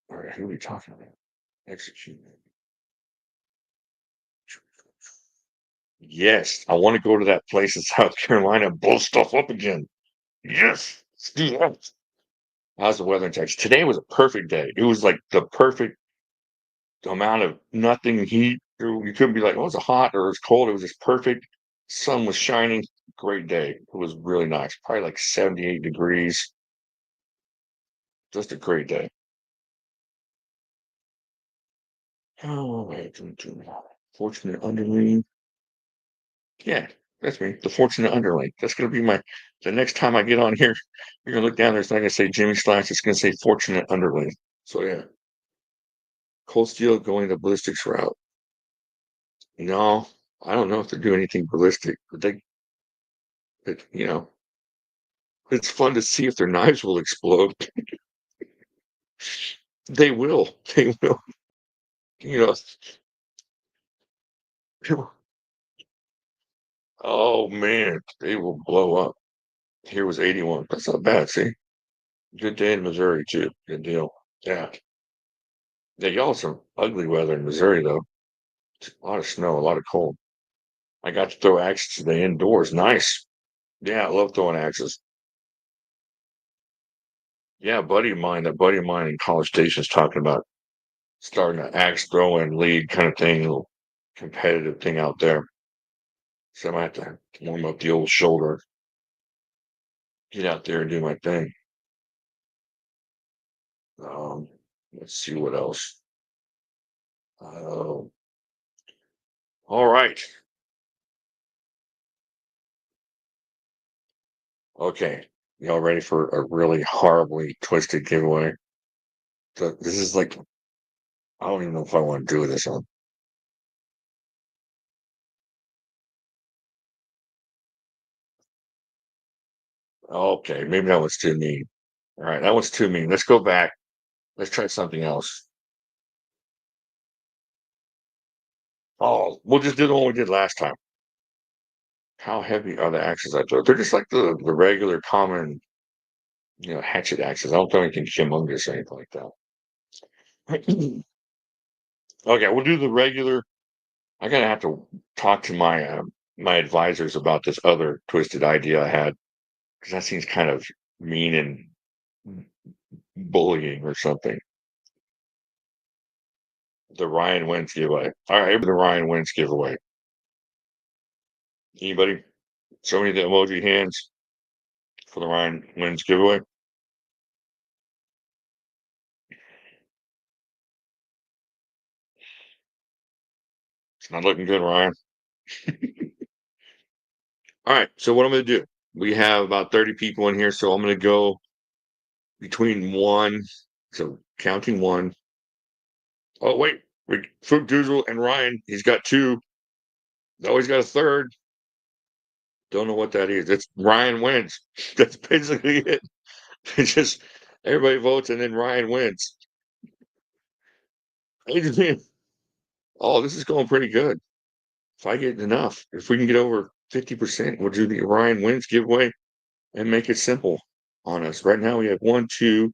All right, who are we talking about? Execute him. Yes, I want to go to that place in South Carolina and blow stuff up again. Yes, let's do that. How's the weather in Texas? Today was a perfect day. It was like the perfect amount of nothing heat. You couldn't be like, oh, it's hot or it's cold. It was just perfect. Sun was shining. Great day. It was really nice. Probably like 78 degrees. Just a great day. Oh, wait, fortunate underling. Yeah, that's me. The fortunate underling. That's gonna be the next time I get on here. You're gonna look down there. It's not gonna say Jimmy Slash. It's gonna say fortunate underling. So yeah, Cold Steel going the ballistics route. No, I don't know if they do anything ballistic, but it's fun to see if their knives will explode. They will. They will. You know. Oh man, they will blow up. Here was 81. That's not bad. See, good day in Missouri too. Good deal. Yeah. Yeah, y'all some ugly weather in Missouri though. A lot of snow, a lot of cold. I got to throw axes today indoors. Nice. Yeah, I love throwing axes. Yeah, a buddy of mine in College Station is talking about starting an axe throwing league kind of thing, little competitive thing out there. So I might have to warm up the old shoulder, get out there and do my thing. Um, let's see what else. Uh, all right. Okay. Y'all ready for a really horribly twisted giveaway? So this is like, I don't even know if I want to do this one. Okay, maybe that was too mean. All right, that was too mean. Let's go back. Let's try something else. Oh, we'll just do the one we did last time. How heavy are the axes I throw? They're just like the regular common, hatchet axes. I don't throw anything humongous or anything like that. Okay, we'll do the regular. I gotta have to talk to my advisors about this other twisted idea I had because that seems kind of mean and bullying or something. The Ryan wins giveaway. All right, the Ryan wins giveaway. Anybody? Show me the emoji hands for the Ryan wins giveaway. It's not looking good, Ryan. All right. So what I'm going to do, we have about 30 people in here. So I'm going to go between one. So counting one. Oh, wait. Fruit Doozle and Ryan. He's got two. Oh, he's got a third. Don't know what that is. It's Ryan wins. That's basically it. It's just everybody votes and then Ryan wins. Oh, this is going pretty good. If I get enough, if we can get over 50%, we'll do the Ryan wins giveaway and make it simple on us. Right now we have 1, 2,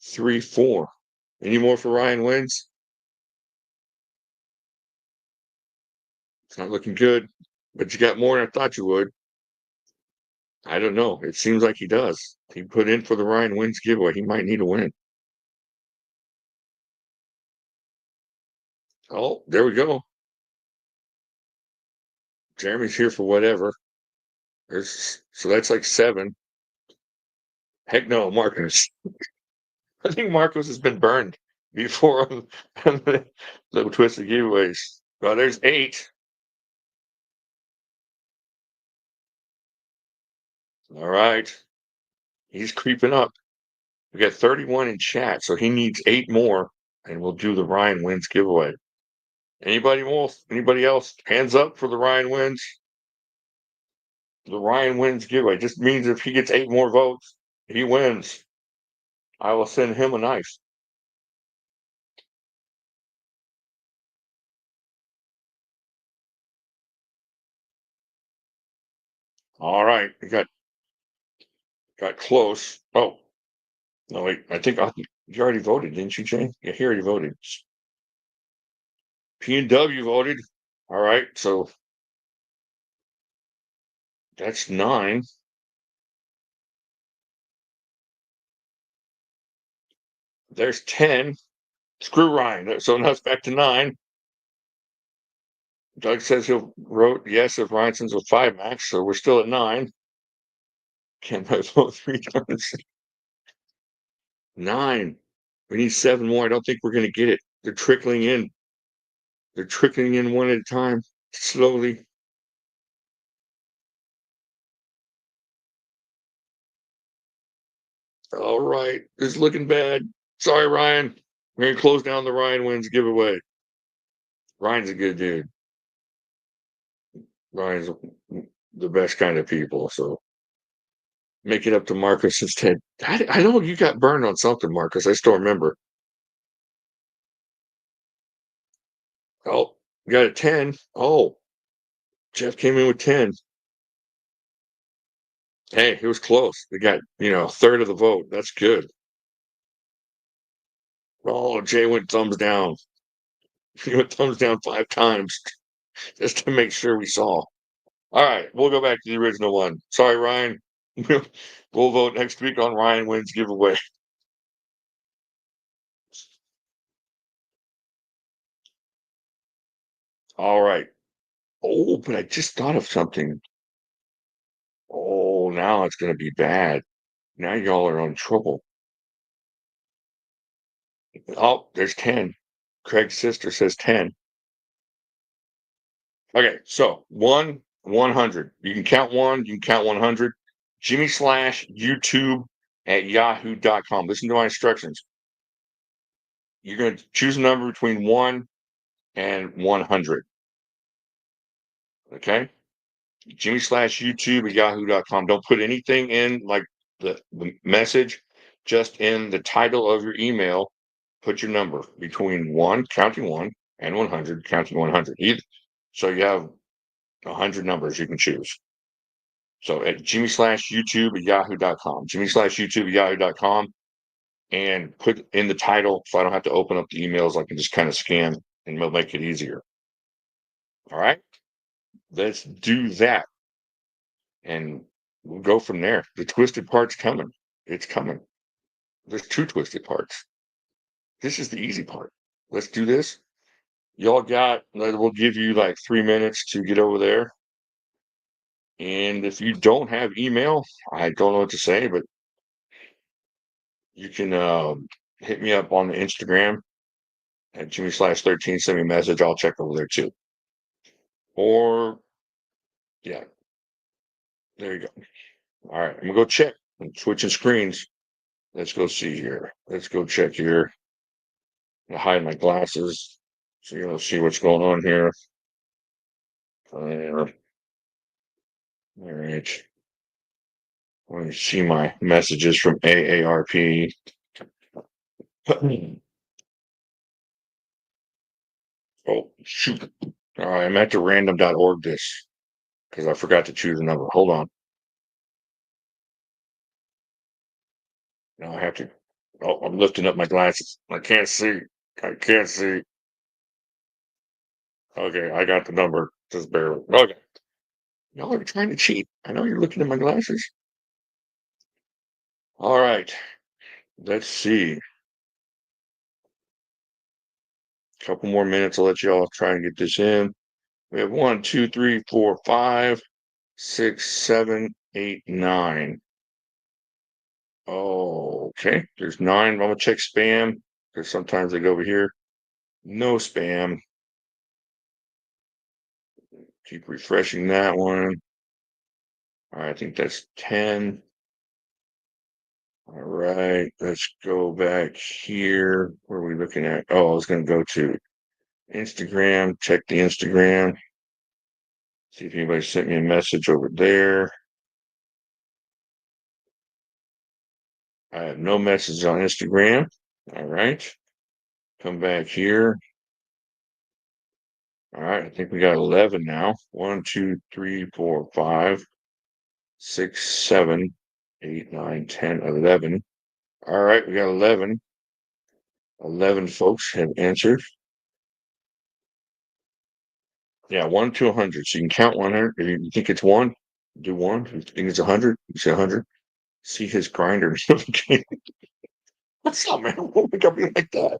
3, 4. Any more for Ryan wins? It's not looking good, but you got more than I thought you would. I don't know. It seems like he does. He put in for the Ryan wins giveaway. He might need a win. Oh, there we go. Jeremy's here for whatever. So that's like 7. Heck no, Marcus. I think Marcos has been burned before on the twisted giveaways. Well, there's 8. All right. He's creeping up. We got 31 in chat, so he needs 8 more, and we'll do the Ryan wins giveaway. Anybody else? Anybody else? Hands up for the Ryan wins. The Ryan wins giveaway just means if he gets 8 more votes, he wins. I will send him a knife. All right, we got close. Oh no, wait. I think you already voted, didn't you, Jane? Yeah, he already voted. P and W voted. All right, so that's 9. There's 10. Screw Ryan. So now it's back to 9. Doug says he'll vote yes if Ryan sends a 5 max, so we're still at 9. Can't vote 3 times. 9. We need 7 more. I don't think we're going to get it. They're trickling in. They're trickling in one at a time, slowly. All right. It's looking bad. Sorry, Ryan. We're going to close down the Ryan wins giveaway. Ryan's a good dude. Ryan's the best kind of people. So make it up to Marcus instead. I know you got burned on something, Marcus. I still remember. Oh, you got a 10. Oh, Jeff came in with 10. Hey, it was close. They got, a third of the vote. That's good. Oh, Jay went thumbs down. He went thumbs down 5 times just to make sure we saw. All right, we'll go back to the original one. Sorry, Ryan. We'll vote next week on Ryan wins giveaway. All right. Oh, but I just thought of something. Oh, now it's going to be bad. Now y'all are in trouble. Oh, there's 10. Craig's sister says 10. Okay, so 100. You can count 1, you can count 100. Jimmy slash YouTube at yahoo.com. Listen to my instructions. You're going to choose a number between 1 and 100. Okay? Jimmy slash YouTube at yahoo.com. Don't put anything in like the message, just in the title of your email. Put your number between 1, counting 1, and 100, counting 100. So you have 100 numbers you can choose. So at Jimmy slash YouTube at yahoo.com, Jimmy slash YouTube at yahoo.com, and put in the title so I don't have to open up the emails. I can just kind of scan and it'll make it easier. All right, let's do that. And we'll go from there. The twisted part's coming. It's coming. There's 2 twisted parts. This is the easy part. Let's do this. Y'all we'll give you like 3 minutes to get over there. And if you don't have email, I don't know what to say, but you can hit me up on the Instagram at Jimmy/13. Send me a message. I'll check over there too. Or, yeah, There you go. All right, I'm gonna go check. I'm switching screens. Let's go see here. Let's go check here. I hide my glasses so you'll see what's going on here. All right. Let me see my messages from AARP. Oh, shoot. All right, I'm at the random.org this because I forgot to choose a number. Hold on. Now I have to. Oh, I'm lifting up my glasses. I can't see. I can't see. Okay, I got the number. Just barely. Okay. Y'all are trying to cheat. I know you're looking at my glasses. All right. Let's see. A couple more minutes. I'll let y'all try and get this in. We have 1, 2, 3, 4, 5, 6, 7, 8, 9. Oh, okay. There's 9. I'm gonna check spam because sometimes they go over here. No spam. Keep refreshing that one. All right, I think that's 10. All right, let's go back here. Where are we looking at? Oh, I was going to go to Instagram, check the Instagram, see if anybody sent me a message over there. I have no messages on Instagram. All right, come back here. All right, I think we got 11 now. 1, 2, 3, 4, 5, 6, 7, 8, 9, 10, 11. All right, we got 11. 11 folks have answered. Yeah, 1 to 100. So you can count 100. If you think it's 1, do 1. If you think it's 100, you say 100. See his grinder. What's up, man? Won't wake up me like that.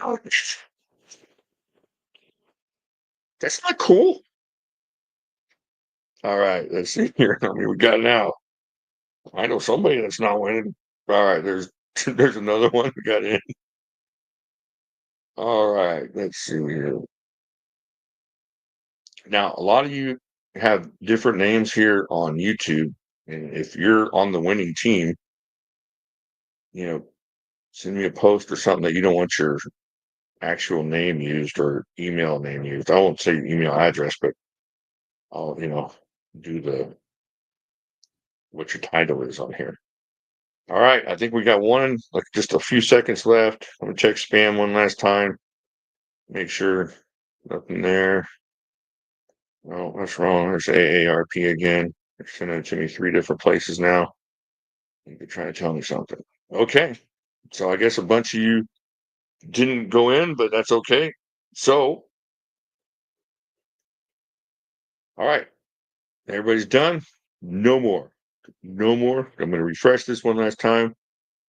Ouch. That's not cool. All right, let's see here. How many we got now? I know somebody that's not winning. All right, there's there's another one we got in. All right, let's see here. Now, a lot of you have different names here on YouTube, and if you're on the winning team, you know, send me a post or something that you don't want your actual name used or email name used. I won't say email address, but I'll, do the what your title is on here. All right, I think we got one, like just a few seconds left. I'm gonna check spam one last time. Make sure nothing there. Oh, that's wrong. There's AARP again. They're sending it to me 3 different places now. They're trying to tell me something. Okay, so I guess a bunch of you didn't go in, but that's okay. So, all right, everybody's done. No more. No more. I'm going to refresh this one last time.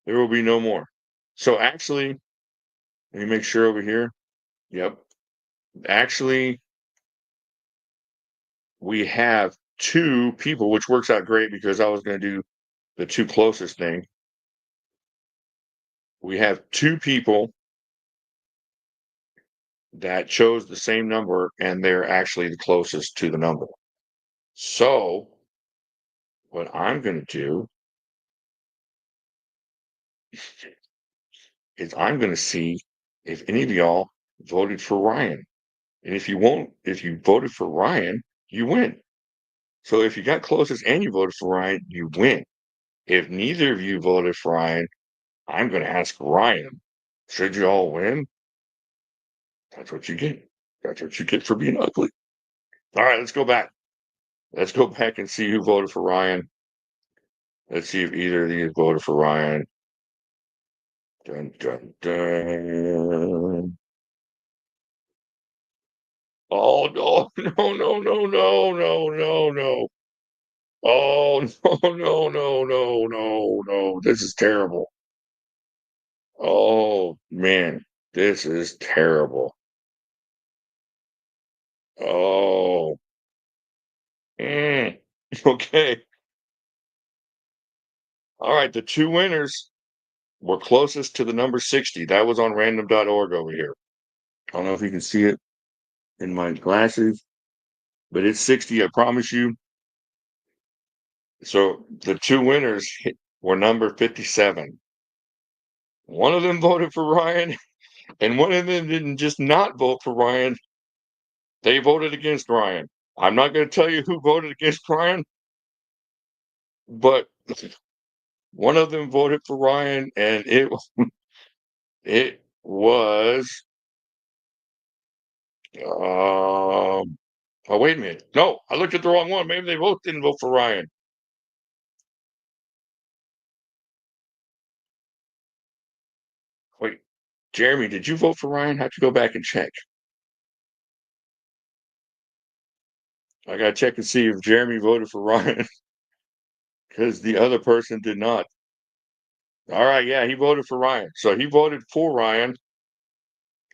There will be no more. So actually, let me make sure over here. Yep. Actually, we have 2 people, which works out great because I was going to do the 2 closest thing. We have 2 people that chose the same number and they're actually the closest to the number. So what I'm going to do is I'm going to see if any of y'all voted for Ryan. And if you voted for Ryan, you win. So if you got closest and you voted for Ryan, you win. If neither of you voted for Ryan, I'm going to ask Ryan, should you all win? That's what you get. That's what you get for being ugly. All right, let's go back. Let's go back and see who voted for Ryan. Let's see if either of these voted for Ryan. Dun, dun, dun. Oh, no, no, no, no, no, no, no, no. Oh, no, no, no, no, no, no. This is terrible. Oh, man, this is terrible. Oh, mm. Okay. All right, the 2 winners were closest to the number 60. That was on random.org over here. I don't know if you can see it. in my glasses, but it's 60, I promise you. So the two winners were number 57. One of them voted for Ryan, and one of them didn't just not vote for Ryan. They voted against Ryan. I'm not going to tell you who voted against Ryan, but one of them voted for Ryan, and it was oh wait a minute. No, I looked at the wrong one. Maybe they both didn't vote for Ryan. Wait, Jeremy, did you vote for Ryan? Have to go back and check. I gotta check and see if Jeremy voted for Ryan because the other person did not. All right, yeah, he voted for Ryan. So he voted for Ryan.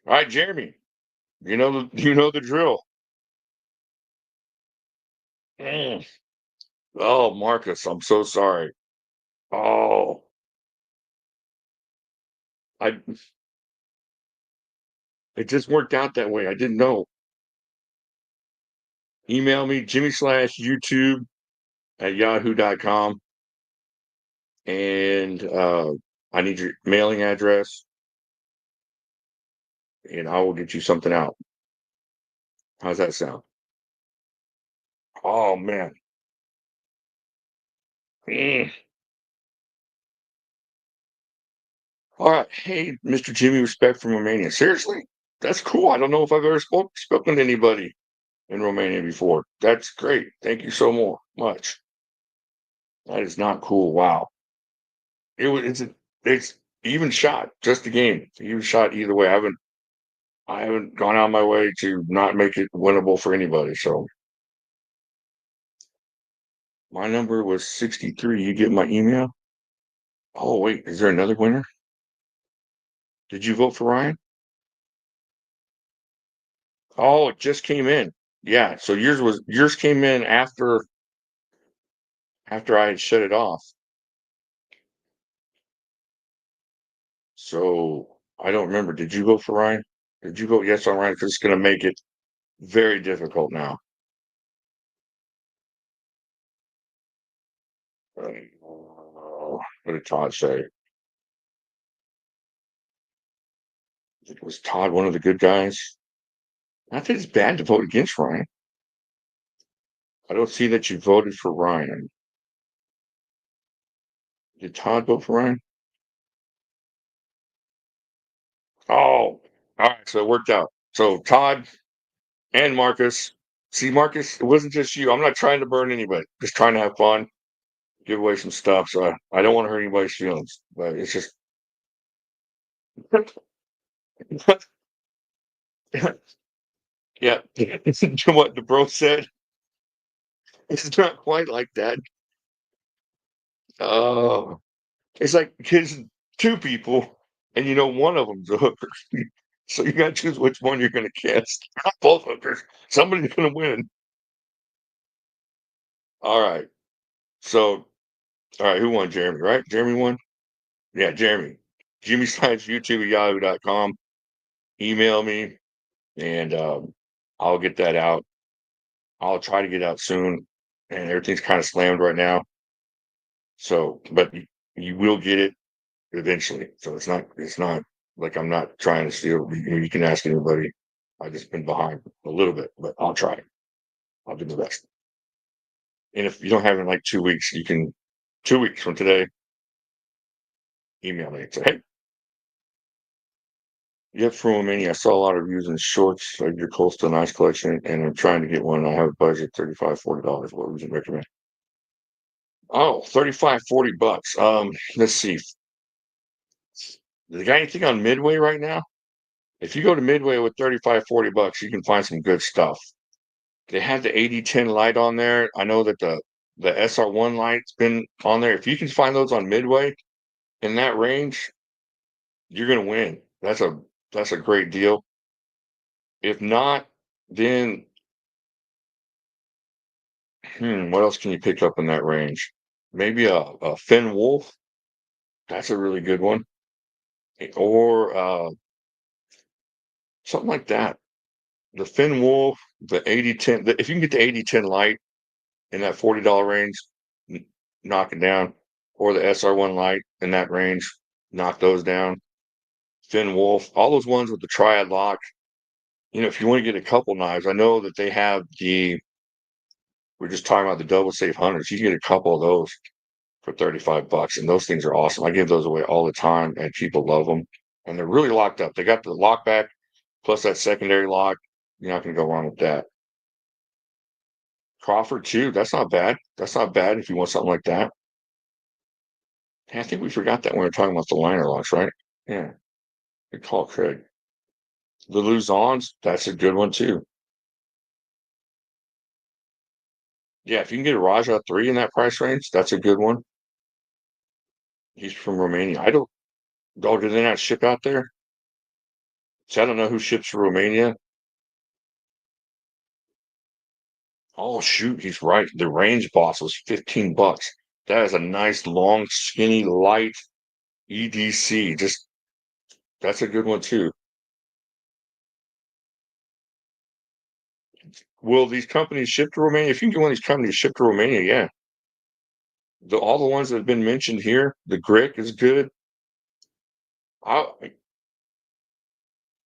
All right, Jeremy, you know the drill. Mm. Oh, Marcus, I'm so sorry. Oh, I it just worked out that way. I didn't know. Email me jimmy/youtube@yahoo.com, and I need your mailing address, and I will get you something out. How's that sound? Oh man. Mm. All right. Hey, Mr. Jimmy, respect from Romania. Seriously? That's cool. I don't know if I've ever spoken to anybody in Romania before. That's great. Thank you so much. That is not cool. Wow. It's even shot, just a game. It's even shot either way. I haven't gone out of my way to not make it winnable for anybody. So my number was 63. You get my email? Oh, wait, is there another winner? Did you vote for Ryan? Oh, it just came in. Yeah, so yours came in after I had shut it off. So I don't remember. Did you vote for Ryan? Did you vote yes on Ryan? Because it's going to make it very difficult now. What did Todd say? Was Todd one of the good guys? Not that it's bad to vote against Ryan. I don't see that you voted for Ryan. Did Todd vote for Ryan? Oh, all right. So it worked out. So Todd and Marcus. See, Marcus, it wasn't just you. I'm not trying to burn anybody. Just trying to have fun, give away some stuff. So I don't want to hurt anybody's feelings. But it's just yeah. Listen to what the bro said. It's not quite like that. Oh, it's like because two people, and one of them's a hooker. So you got to choose which one you're going to kiss. Not both hookers. Somebody's going to win. All right. So, all right, who won? Jeremy, right? Jeremy won? Yeah, Jeremy. Jimmy Science YouTube at yahoo.com. Email me, and I'll get that out. I'll try to get out soon. And everything's kind of slammed right now. So, but you will get it eventually. So it's not like I'm not trying to steal. You can ask anybody. I've just been behind a little bit, but I'll try. I'll do the best. And if you don't have it in like 2 weeks, you can 2 weeks from today, email me and say, hey, yep, from Romania. I saw a lot of views in shorts of your coastal nice collection, and I'm trying to get one. I have a budget $35-40. What would you recommend? Oh, 35-40 bucks. Let's see. They got anything on Midway right now? If you go to Midway with 35-40 bucks, you can find some good stuff. They have the 8010 light on there. I know that the SR1 light's been on there. If you can find those on Midway in that range, you're gonna win. That's a great deal. If not, then what else can you pick up in that range? Maybe a Finn Wolf. That's a really good one. Or something like that. the Finn Wolf, the 8010. If you can get the 8010 light in that $40 range, knock it down, or the SR1 light in that range, knock those down. Finn Wolf, all those ones with the triad lock. If you want to get a couple knives, I know that they have we're just talking about the double safe hunters. You can get a couple of those for $35, and those things are awesome. I give those away all the time, and people love them. And they're really locked up. They got the lock back plus that secondary lock. You're not going to go wrong with that. Crawford too. That's not bad. That's not bad if you want something like that. I think we forgot that when we were talking about the liner locks, right? Yeah. Good call, Craig. The Luzons, that's a good one too. Yeah, if you can get a Raja 3 in that price range, that's a good one. He's from Romania. I don't, oh, do they not ship out there? See, I don't know who ships to Romania. Oh, shoot, he's right. The range boss was $15. That is a nice, long, skinny, light EDC. Just, that's a good one too. Will these companies ship to Romania? If you can get one of these companies shipped to Romania, yeah. All the ones that have been mentioned here, the Grick is good. I,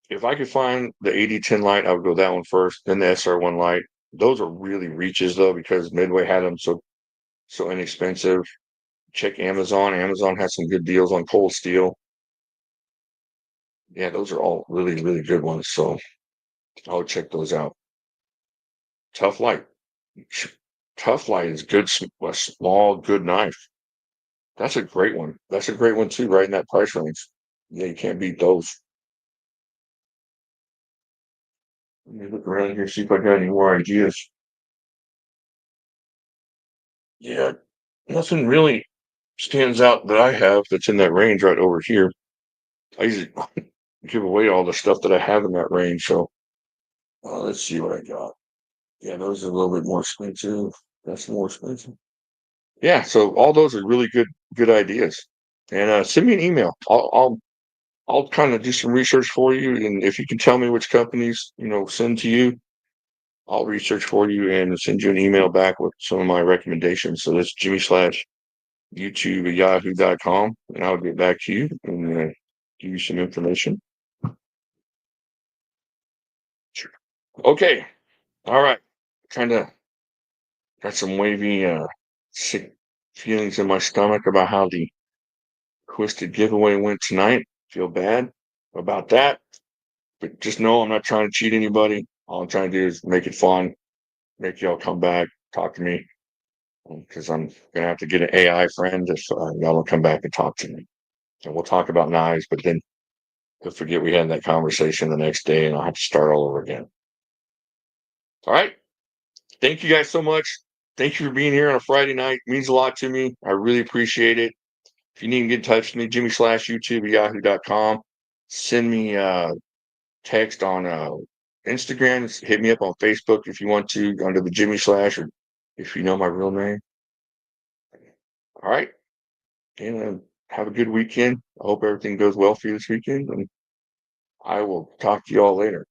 if I could find the 8010 light, I would go that one first, then the SR1 light. Those are really reaches though, because Midway had them so inexpensive. Check Amazon. Amazon has some good deals on cold steel. Yeah, those are all really, really good ones. So I would check those out. Tough light. Tough light is good, a small, good knife. That's a great one. That's a great one too, right in that price range. Yeah, you can't beat those. Let me look around here, see if I got any more ideas. Yeah, nothing really stands out that I have that's in that range right over here. I usually give away all the stuff that I have in that range. So let's see what I got. Yeah, those are a little bit more expensive. That's more expensive. Yeah, so all those are really good ideas. And send me an email. I'll kind of do some research for you, and if you can tell me which companies send to you, I'll research for you and send you an email back with some of my recommendations. So that's Jimmy/YouTube@yahoo.com, and I'll get back to you and give you some information. Sure. Okay. All right. Kind of got some wavy, sick feelings in my stomach about how the Twisted giveaway went tonight. Feel bad about that, but just know I'm not trying to cheat anybody. All I'm trying to do is make it fun, make y'all come back, talk to me, because I'm gonna have to get an AI friend if y'all don't come back and talk to me. And we'll talk about knives, but then he'll forget we had that conversation the next day, and I'll have to start all over again. All right. Thank you guys so much. Thank you for being here on a Friday night. It means a lot to me. I really appreciate it. If you need to get in touch with me, Jimmy/YouTube@yahoo.com. Send me text on Instagram. Hit me up on Facebook if you want to, under the Jimmy Slash, or if you know my real name. All right. And have a good weekend. I hope everything goes well for you this weekend. And I will talk to you all later.